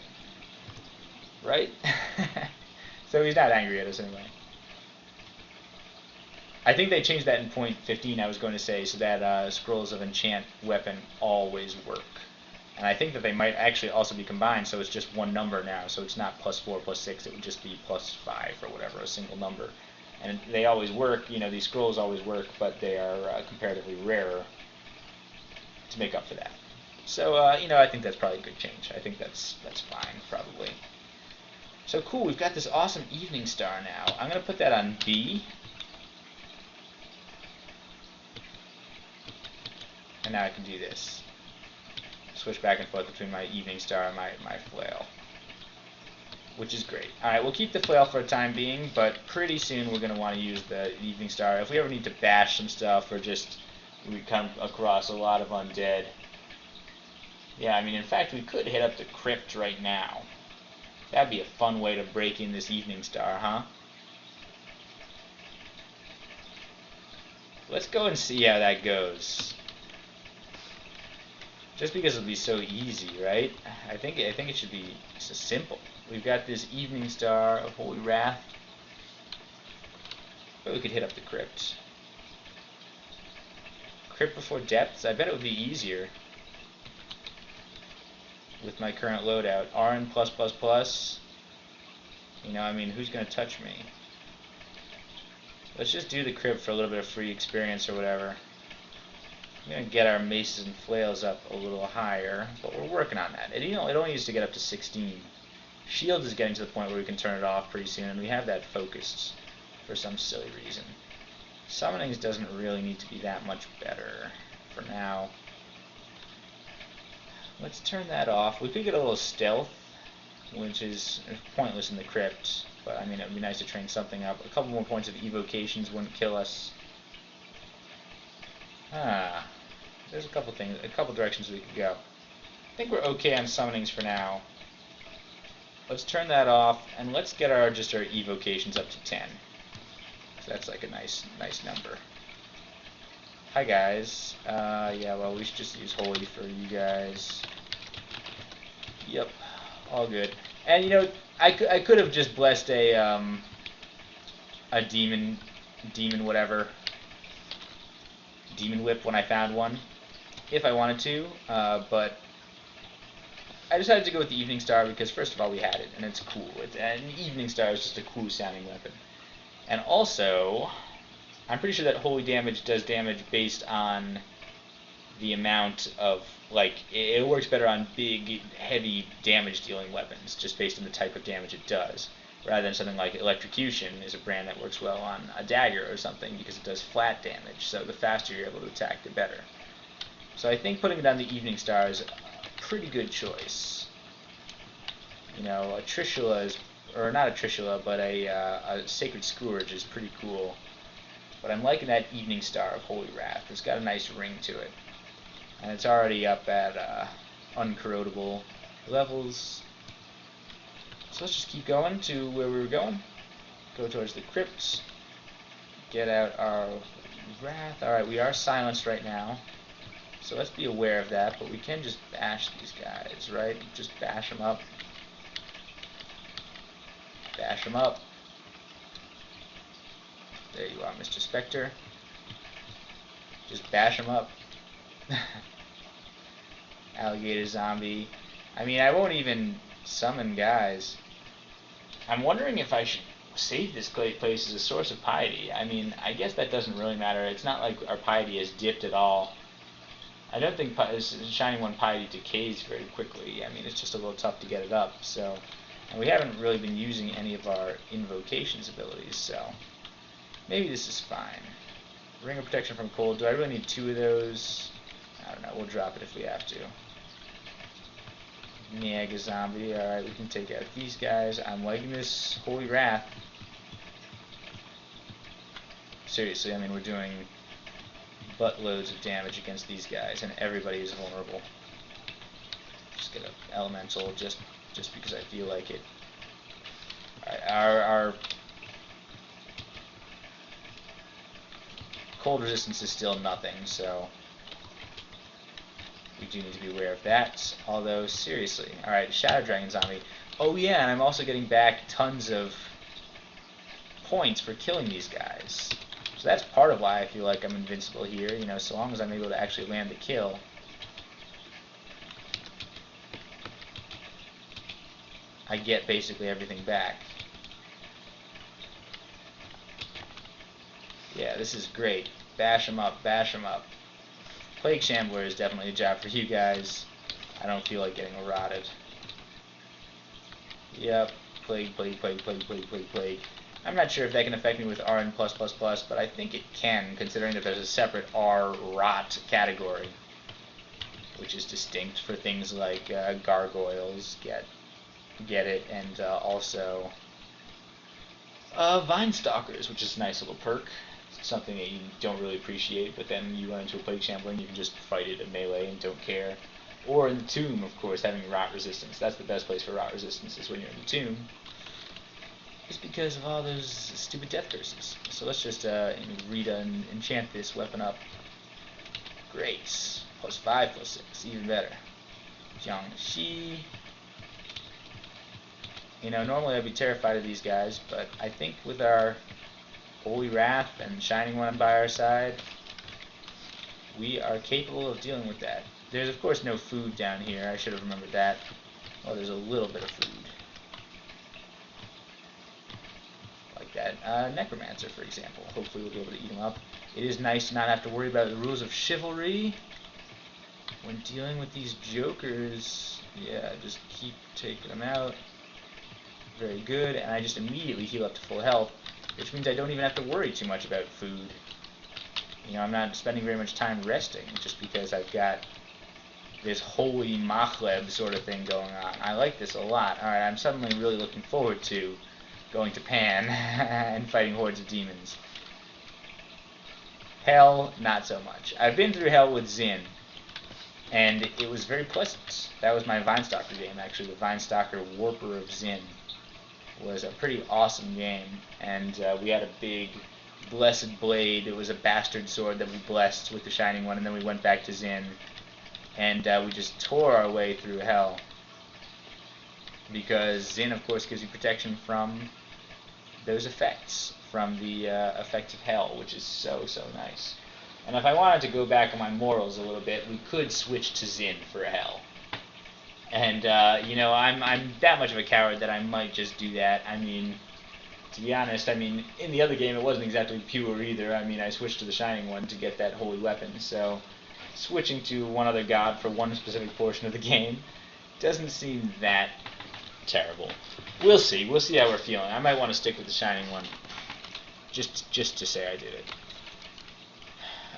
right? So he's not angry at us anyway. I think they changed that in point 15, I was going to say, so that Scrolls of Enchant weapon always work. And I think that they might actually also be combined, so it's just one number now, so it's not +4, +6, it would just be +5 or whatever, a single number. And they always work, you know, these scrolls always work, but they are comparatively rarer to make up for that. So, you know, I think that's probably a good change. I think that's fine, probably. So cool, we've got this awesome Evening Star now. I'm going to put that on B. And now I can do this. Switch back and forth between my Evening Star and my flail. Which is great. Alright, we'll keep the flail for a time being, but pretty soon we're going to want to use the Evening Star. If we ever need to bash some stuff, or just we come across a lot of undead. Yeah, I mean, in fact, we could hit up the crypt right now. That'd be a fun way to break in this Evening Star, huh? Let's go and see how that goes. Just because it'll be so easy, right? I think it should be so simple. We've got this Evening Star of Holy Wrath. But we could hit up the crypt. Crypt before depths? I bet it would be easier with my current loadout. RN+++. You know, I mean, who's going to touch me? Let's just do the crypt for a little bit of free experience or whatever. I'm going to get our maces and flails up a little higher, but we're working on that. It only needs to get up to 16. Shield is getting to the point where we can turn it off pretty soon, and we have that focused for some silly reason. Summonings doesn't really need to be that much better for now. Let's turn that off. We could get a little stealth, which is pointless in the crypt, but I mean, it would be nice to train something up. A couple more points of evocations wouldn't kill us. There's a couple directions we could go. I think we're okay on summonings for now. Let's turn that off, and let's get our evocations up to 10. So that's like a nice number. Hi guys. Yeah, well, we should just use holy for you guys. Yep, all good. And you know, I could have just blessed a demon whatever, demon whip when I found one, if I wanted to, but I decided to go with the Evening Star because first of all we had it and it's cool. And the Evening Star is just a cool sounding weapon. And also, I'm pretty sure that holy damage does damage based on the amount of, like, it works better on big, heavy damage-dealing weapons, just based on the type of damage it does, rather than something like electrocution is a brand that works well on a dagger or something, because it does flat damage, so the faster you're able to attack, the better. So I think putting it on the Evening Star is a pretty good choice. You know, a Trishula is, or not a Trishula, but a Sacred Scourge is pretty cool. But I'm liking that Evening Star of Holy Wrath. It's got a nice ring to it. And it's already up at uncorrodable levels. So let's just keep going to where we were going. Go towards the crypts. Get out our Wrath. Alright, we are silenced right now. So let's be aware of that, but we can just bash these guys, right? Just bash them up. Bash them up. There you are, Mr. Spectre. Just bash them up. Alligator zombie. I mean, I won't even summon guys. I'm wondering if I should save this place as a source of piety. I mean, I guess that doesn't really matter. It's not like our piety has dipped at all. I don't think Shining One piety decays very quickly. I mean, it's just a little tough to get it up. So, and we haven't really been using any of our invocations abilities, so maybe this is fine. Ring of Protection from Cold. Do I really need 2 of those? I don't know. We'll drop it if we have to. Mega zombie. Alright, we can take out these guys. I'm liking this Holy Wrath. Seriously, I mean, we're doing buttloads of damage against these guys, and everybody is vulnerable. Just get an elemental just because I feel like it. Alright, our cold resistance is still nothing, so we do need to be aware of that. Although, seriously. Alright, Shadow Dragon Zombie. Oh yeah, and I'm also getting back tons of points for killing these guys. So that's part of why I feel like I'm invincible here, you know, so long as I'm able to actually land the kill. I get basically everything back. Yeah, this is great. Bash them up, bash them up. Plague Shambler is definitely a job for you guys. I don't feel like getting rotted. Yep, plague, plague, plague, plague, plague, plague, plague. I'm not sure if that can affect me with RN+++, but I think it can, considering that there's a separate R rot category, which is distinct for things like gargoyles, get it, and also Vine Stalkers, which is a nice little perk. Something that you don't really appreciate, but then you run into a Plague Shambler and you can just fight it at melee and don't care. Or in the tomb, of course, having rot resistance. That's the best place for rot resistance, is when you're in the tomb. Just because of all those stupid death curses. So let's just enchant this weapon up. Great. +5, +6, even better. Jiangxi. You know, normally I'd be terrified of these guys, but I think with our Holy Wrath and Shining One by our side, we are capable of dealing with that. There's of course no food down here. I should have remembered that. Oh, there's a little bit of food. Like that Necromancer, for example. Hopefully we'll be able to eat him up. It is nice to not have to worry about the rules of chivalry when dealing with these jokers. Yeah, just keep taking them out. Very good, and I just immediately heal up to full health, which means I don't even have to worry too much about food. You know, I'm not spending very much time resting, just because I've got this holy Machleb sort of thing going on. I like this a lot. Alright, I'm suddenly really looking forward to going to Pan and fighting hordes of demons. Hell, not so much. I've been through Hell with Zin, and it was very pleasant. That was my Vinestalker game, actually. The Vinestalker Warper of Zin was a pretty awesome game, and we had a big blessed blade. It was a bastard sword that we blessed with the Shining One, and then we went back to Zin, and we just tore our way through Hell, because Zin, of course, gives you protection from those effects, from the effects of Hell, which is so nice. And if I wanted to go back on my morals a little bit, we could switch to Zin for Hell. And, you know, I'm that much of a coward that I might just do that. I mean, To be honest, I mean, in the other game it wasn't exactly pure either. I mean, I switched to the Shining one to get that holy weapon, so switching to one other god for one specific portion of the game doesn't seem that terrible. We'll see. We'll see how we're feeling. I might want to stick with the Shining one, just to say I did it.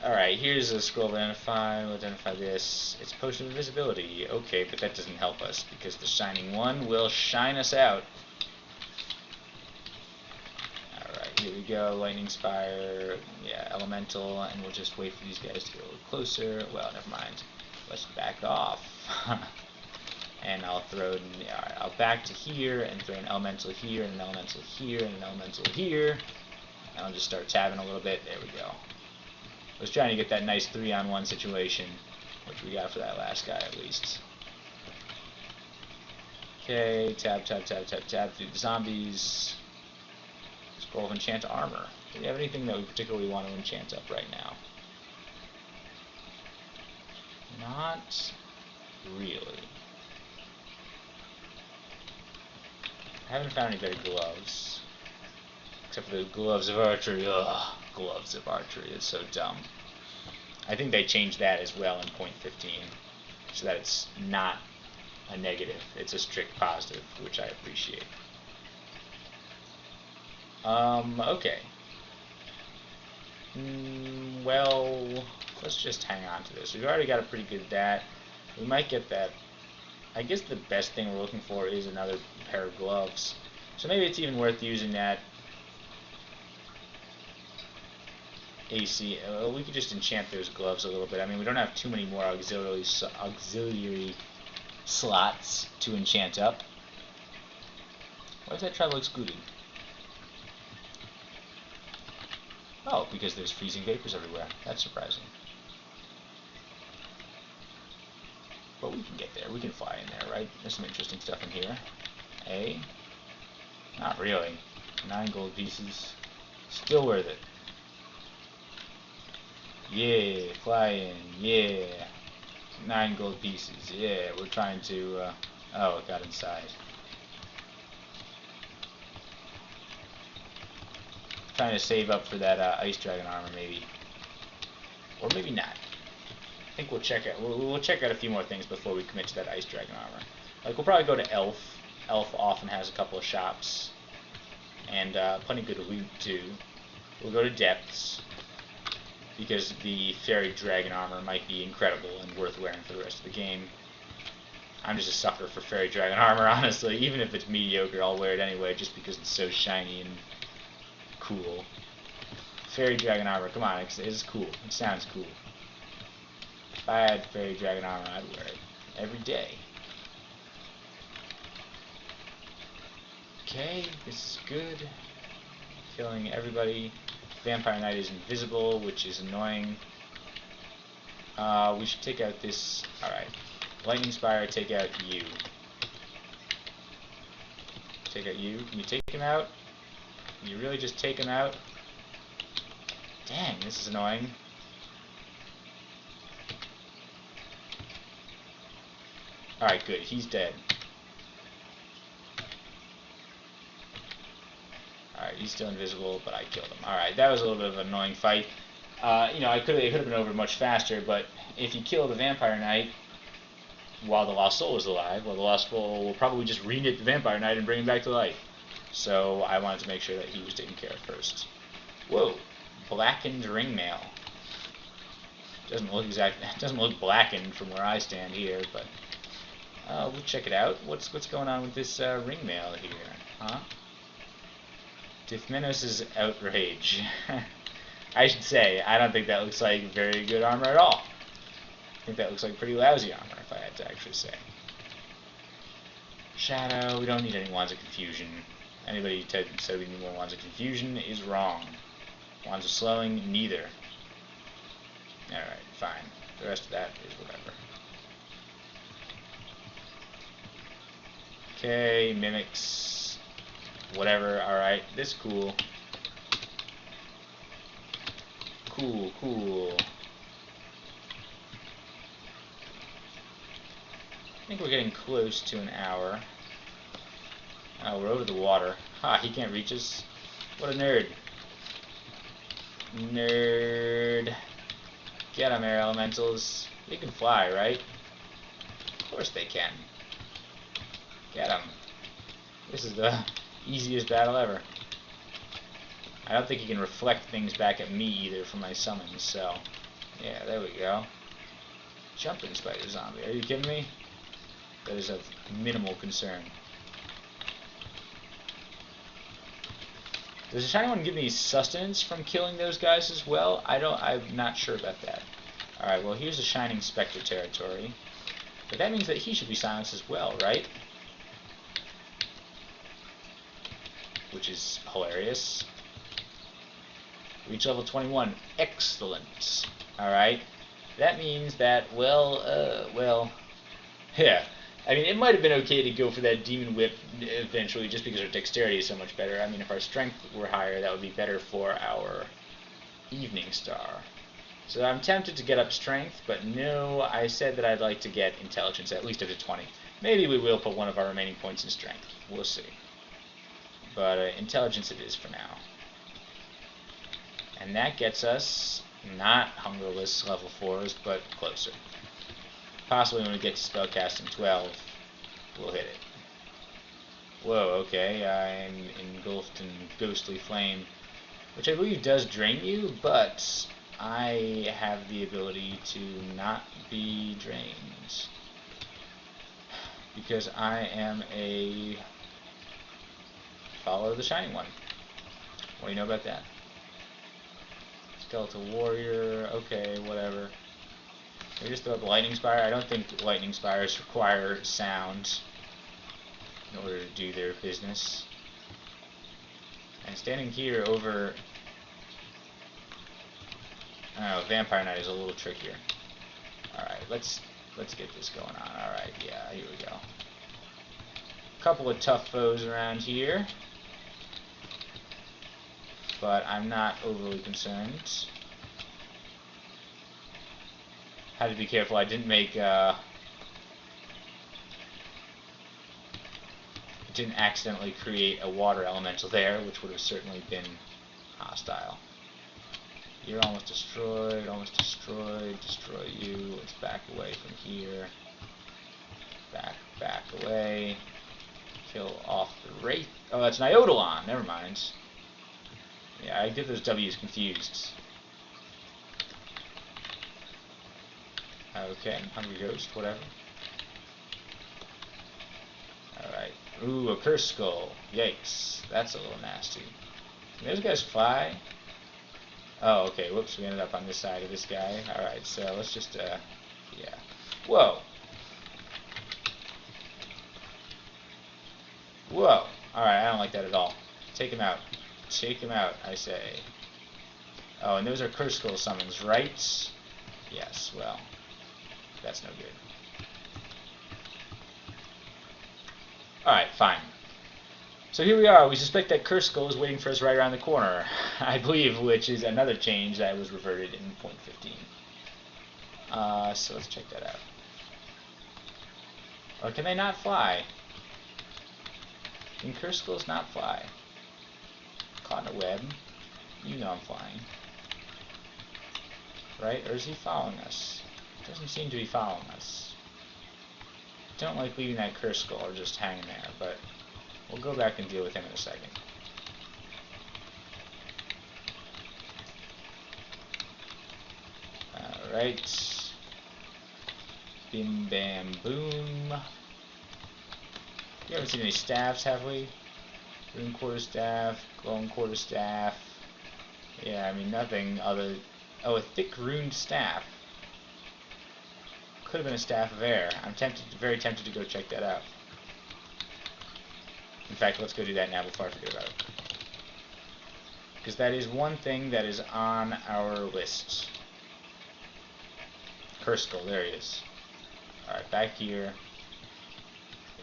Alright, here's a scroll of identify. We'll identify this. It's potion of invisibility. Okay, but that doesn't help us because the Shining one will shine us out. Alright, here we go. Lightning Spire. Yeah, Elemental. And we'll just wait for these guys to get a little closer. Well, never mind. Let's back off. And I'll throw, alright, I'll back to here and throw an Elemental here and an Elemental here and an Elemental here. And I'll just start tabbing a little bit. There we go. I was trying to get that nice 3-on-1 situation, which we got for that last guy at least. Okay, tab through the zombies. Scroll of enchant armor. Do we have anything that we particularly want to enchant up right now? Not really. I haven't found any better gloves. Except for the gloves of archery. Ugh, gloves of archery is so dumb. I think they changed that as well in 0.15, so that it's not a negative, it's a strict positive, which I appreciate. Okay. Well, let's just hang on to this. We've already got a pretty good that. We might get that. I guess the best thing we're looking for is another pair of gloves. So maybe it's even worth using that AC. We could just enchant those gloves a little bit. I mean, we don't have too many more auxiliary slots to enchant up. Why is that travel excluded? Oh, because there's freezing vapors everywhere. That's surprising. But we can get there. We can fly in there, right? There's some interesting stuff in here. Not really. 9 gold pieces. Still worth it. Yeah, fly in, yeah. 9 gold pieces, yeah, we're trying to, oh, it got inside. Trying to save up for that ice dragon armor, maybe. Or maybe not. I think we'll check out, we'll check out a few more things before we commit to that ice dragon armor. Like, we'll probably go to Elf. Elf often has a couple of shops. And plenty good loot, too. We'll go to Depths, because the fairy dragon armor might be incredible and worth wearing for the rest of the game. I'm just a sucker for fairy dragon armor, honestly. Even if it's mediocre, I'll wear it anyway, just because it's so shiny and cool. Fairy dragon armor, come on, it's cool. It sounds cool. If I had fairy dragon armor, I'd wear it every day. Okay, this is good. Killing everybody. Vampire Knight is invisible, which is annoying. We should take out this. Alright. Lightning Spire, take out you. Take out you. Can you take him out? Can you really just take him out? Dang, this is annoying. Alright, good. He's dead. Alright, he's still invisible, but I killed him. Alright, that was a little bit of an annoying fight. You know, it could have been over much faster, but if you kill the Vampire Knight while the Lost Soul is alive, well, the Lost Soul will probably just re-knit the Vampire Knight and bring him back to life. So I wanted to make sure that he was taken care of first. Whoa, blackened ringmail. Doesn't look blackened from where I stand here, but we'll check it out. What's going on with this ringmail here, huh? Dithmenos' outrage. I should say, I don't think that looks like very good armor at all. I think that looks like pretty lousy armor, if I had to actually say. Shadow, we don't need any Wands of Confusion. Anybody who said we need more Wands of Confusion is wrong. Wands of Slowing, neither. Alright, fine. The rest of that is whatever. Okay, mimics. Whatever, alright. This is cool. Cool. I think we're getting close to an hour. Oh, we're over the water. Ha, he can't reach us. What a nerd. Nerd. Get 'em, air elementals. They can fly, right? Of course they can. Get 'em. This is the easiest battle ever. I don't think he can reflect things back at me either from my summons, so... Yeah, there we go. Jumping spider zombie. Are you kidding me? That is of minimal concern. Does the shiny one give me sustenance from killing those guys as well? I'm not sure about that. Alright, well here's the Shining Spectre territory. But that means that he should be silenced as well, right? Which is hilarious. Reach level 21. Excellent. Alright. That means that, well... Yeah. I mean, it might have been okay to go for that Demon Whip eventually just because our dexterity is so much better. I mean, if our strength were higher, that would be better for our Evening Star. So I'm tempted to get up strength, but no, I said that I'd like to get intelligence at least up to 20. Maybe we will put one of our remaining points in strength. We'll see. But intelligence it is for now. And that gets us not Hungerless level 4s, but closer. Possibly when we get to spellcasting 12, we'll hit it. Whoa, okay, I'm engulfed in ghostly flame, which I believe does drain you, but I have the ability to not be drained. Because I am a follower of the Shining One. What do you know about that? Skeletal Warrior, okay, whatever. Can we just throw up Lightning Spire? I don't think Lightning Spires require sound in order to do their business. And standing here over... I don't know, Vampire Knight is a little trickier. Alright, let's get this going on. Alright, yeah, here we go. Couple of tough foes around here. But I'm not overly concerned. Had to be careful I didn't make didn't accidentally create a water elemental there, which would have certainly been hostile. You're almost destroyed, destroy you. Let's back away from here. Back away. Kill off the Wraith. Oh, that's an Iodolon, never mind. Yeah, I get those W's confused. Okay, Hungry Ghost, whatever. Alright. Ooh, a Curse Skull. Yikes. That's a little nasty. Can those guys fly? Oh, okay. Whoops, we ended up on this side of this guy. Alright, so let's just, yeah. Whoa! Whoa! Alright, I don't like that at all. Take him out. Take him out, I say. Oh, and those are Curse Skull summons, right? Yes, well. That's no good. Alright, fine. So here we are. We suspect that Curse Skull is waiting for us right around the corner, I believe, which is another change that was reverted in 0.15. So let's check that out. Or can they not fly? Can Curse Skulls not fly? Caught in a web. You know I'm flying. Right? Or is he following us? Doesn't seem to be following us. Don't like leaving that Curse Skull or just hanging there, but we'll go back and deal with him in a second. Alright. Bim bam boom. We haven't seen any staffs, have we? Rune Quarterstaff, Glowing Quarterstaff. Yeah, I mean nothing other... Oh, a thick runed staff. Could have been a Staff of Air. I'm very tempted to go check that out. In fact, let's go do that now before I forget about it. Because that is one thing that is on our list. Curse Skull, there he is. Alright, back here.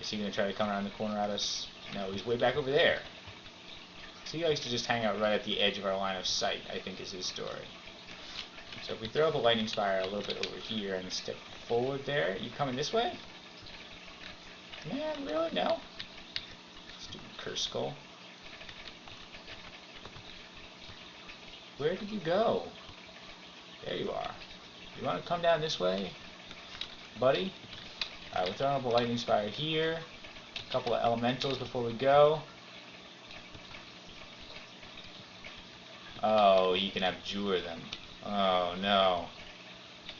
Is he going to try to come around the corner at us? No, he's way back over there. So he likes to just hang out right at the edge of our line of sight, I think is his story. So if we throw up a Lightning Spire a little bit over here and step forward there, you coming this way? Man, really? No? Stupid Curse Skull. Where did you go? There you are. You want to come down this way, buddy? Alright, we're throwing up a lightning spire here. A couple of elementals before we go. Oh, you can abjure them. Oh, no.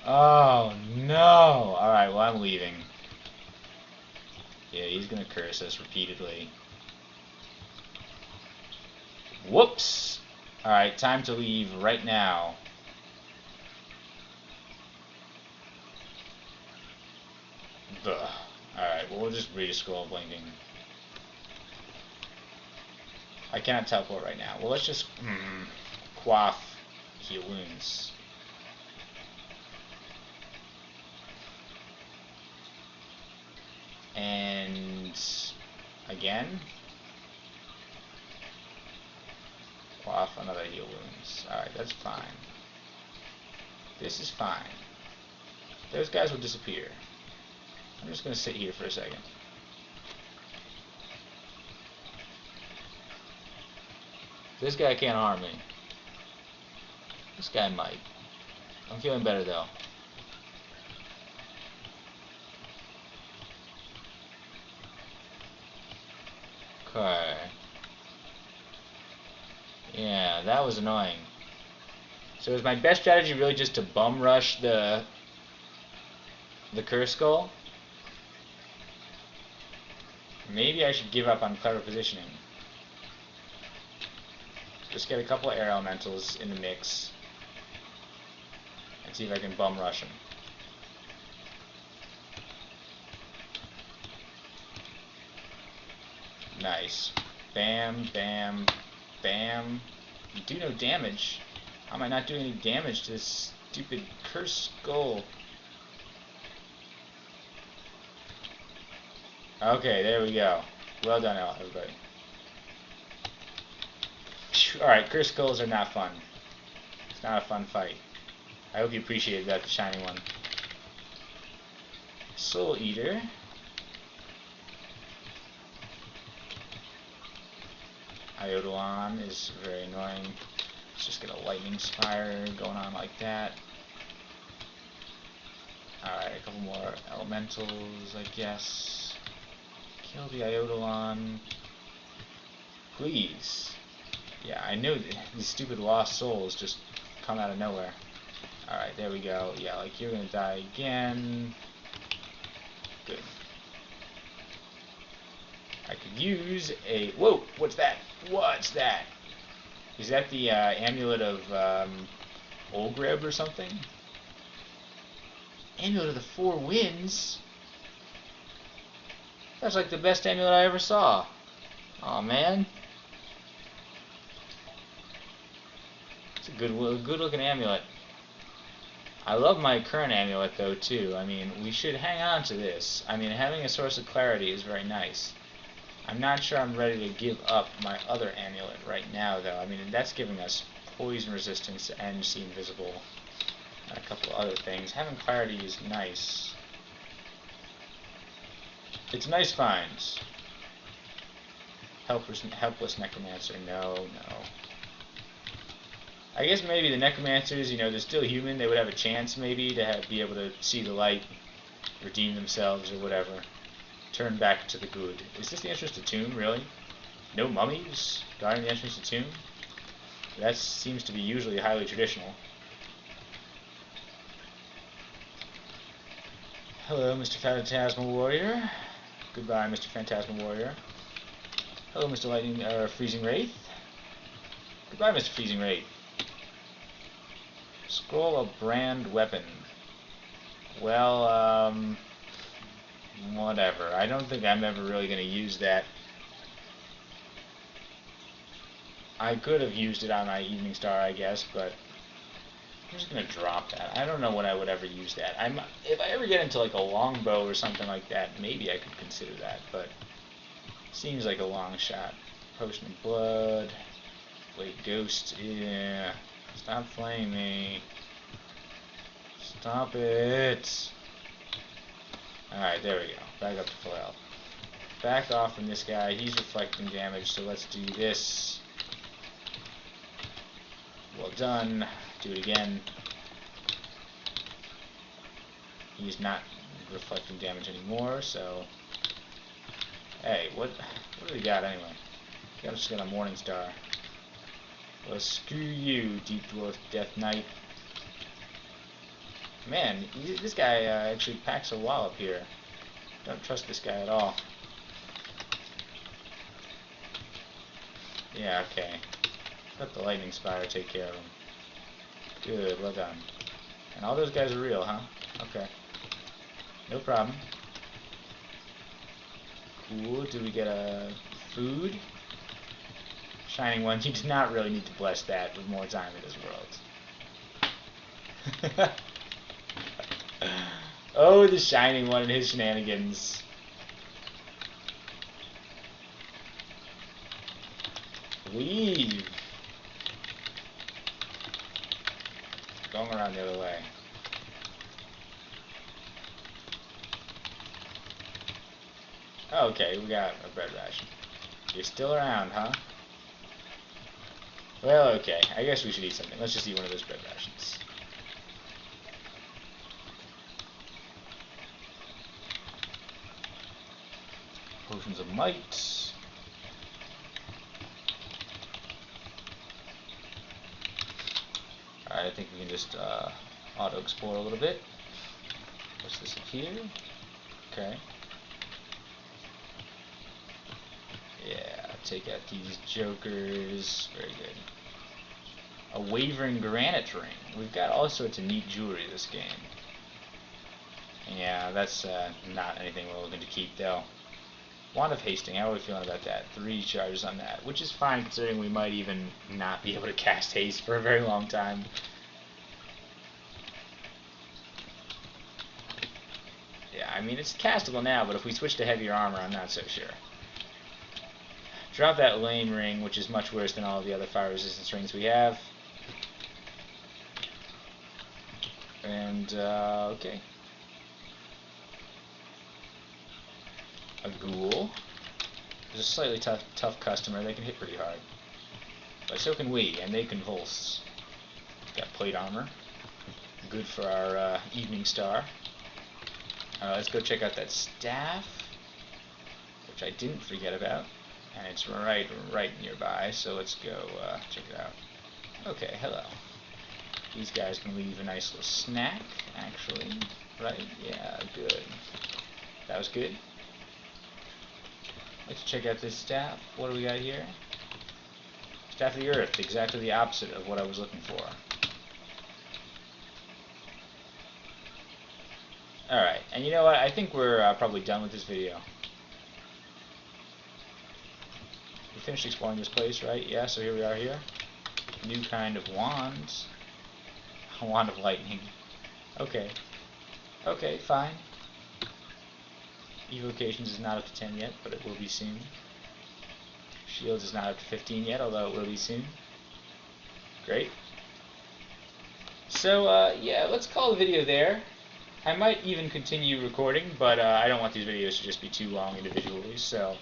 Oh, no! Alright, well, I'm leaving. Yeah, he's gonna curse us repeatedly. Whoops! Alright, time to leave right now. Ugh. Alright, well, we'll just re-scroll blinking. I cannot teleport right now. Well, let's just quaff heal wounds. And again, quaff another heal wounds. Alright, that's fine. This is fine. Those guys will disappear. I'm just going to sit here for a second. This guy can't harm me. This guy might. I'm feeling better though. Okay. Yeah, that was annoying. So is my best strategy really just to bum rush the Curse Skull? Maybe I should give up on clever positioning. Just get a couple of air elementals in the mix and see if I can bum rush them. Nice. Bam, bam, bam. You do no damage. How am I not doing any damage to this stupid Curse Skull? Okay, there we go. Well done, everybody. Alright, Curse Skulls are not fun. It's not a fun fight. I hope you appreciated that, the shiny one. Soul Eater. Iodolon is very annoying. Let's just get a lightning spire going on like that. Alright, a couple more elementals, I guess. Kill the Iodolon. Please. Yeah, I know these stupid lost souls just come out of nowhere. Alright, there we go. Yeah, like you're gonna die again. Good. I could use a... Whoa! What's that? What's that? Is that the amulet of Olgreb or something? Amulet of the Four Winds? That's like the best amulet I ever saw. Aw, man. It's a good looking amulet. I love my current amulet though too. I mean, we should hang on to this. I mean, having a source of clarity is very nice. I'm not sure I'm ready to give up my other amulet right now though. I mean, that's giving us poison resistance and see invisible and a couple of other things. Having clarity is nice. It's nice finds. Helpless Necromancer. No. I guess maybe the Necromancers, you know, they're still human. They would have a chance maybe to be able to see the light, redeem themselves or whatever. Turn back to the good. Is this the entrance to Tomb, really? No mummies guarding the entrance to Tomb? That seems to be usually highly traditional. Hello, Mr. Phantasmal Warrior. Goodbye, Mr. Phantasmal Warrior. Hello, Mr. Freezing Wraith. Goodbye, Mr. Freezing Wraith. Scroll of Brand Weapon. Well, whatever. I don't think I'm ever really going to use that. I could have used it on my Evening Star, I guess, but I'm just going to drop that. I don't know when I would ever use that. If I ever get into like a longbow or something like that, maybe I could consider that, but it seems like a long shot. Potion of Blood. Wait, Ghost. Yeah. Stop flaying me. Stop it. Alright, there we go. Back up to full health. Back off from this guy. He's reflecting damage, so let's do this. Whoa. Well done. Do it again. He's not reflecting damage anymore, so... Hey, what do we got anyway? We just got a Morning Star. Well, screw you, Deep Dwarf Death Knight. Man, this guy actually packs a wallop here. Don't trust this guy at all. Yeah, okay. Let the Lightning Spire take care of him. Good, well done. And all those guys are real, huh? Okay. No problem. Cool, do we get a food? Shining One, you do not really need to bless that with more time in this world. Oh, the Shining One and his shenanigans. Leave. Going around the other way. Okay, we got a bread ration. You're still around, huh? Well, okay. I guess we should eat something. Let's just eat one of those bread rations. Potions of Might. Alright, I think we can just auto-explore a little bit. What's this up here? Okay. Yeah, take out these jokers. Very good. A Wavering Granite Ring. We've got all sorts of neat jewelry this game. Yeah, that's not anything we're looking to keep, though. Wand of Hasting, how are we feeling about that? 3 charges on that, which is fine considering we might even not be able to cast haste for a very long time. Yeah, I mean, it's castable now, but if we switch to heavier armor, I'm not so sure. Drop that lame ring, which is much worse than all the other fire resistance rings we have. And, okay. A ghoul. There's a slightly tough customer. They can hit pretty hard. But so can we, and they convulse. Got plate armor. Good for our evening star. Let's go check out that staff, which I didn't forget about. And it's right nearby, so let's go check it out. Okay, hello. These guys can leave a nice little snack, actually. Right? Yeah, good. That was good. Let's check out this staff. What do we got here? Staff of the Earth, exactly the opposite of what I was looking for. Alright, and you know what? I think we're probably done with this video. We finished exploring this place, right? Yeah, so here we are here. New kind of wand. A wand of lightning. Okay. Okay, fine. Evocations is not up to 10 yet, but it will be soon. Shields is not up to 15 yet, although it will be soon. Great. So, yeah, let's call the video there. I might even continue recording, but I don't want these videos to just be too long individually, so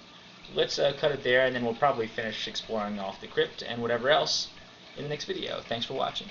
let's cut it there, and then we'll probably finish exploring off the crypt and whatever else in the next video. Thanks for watching.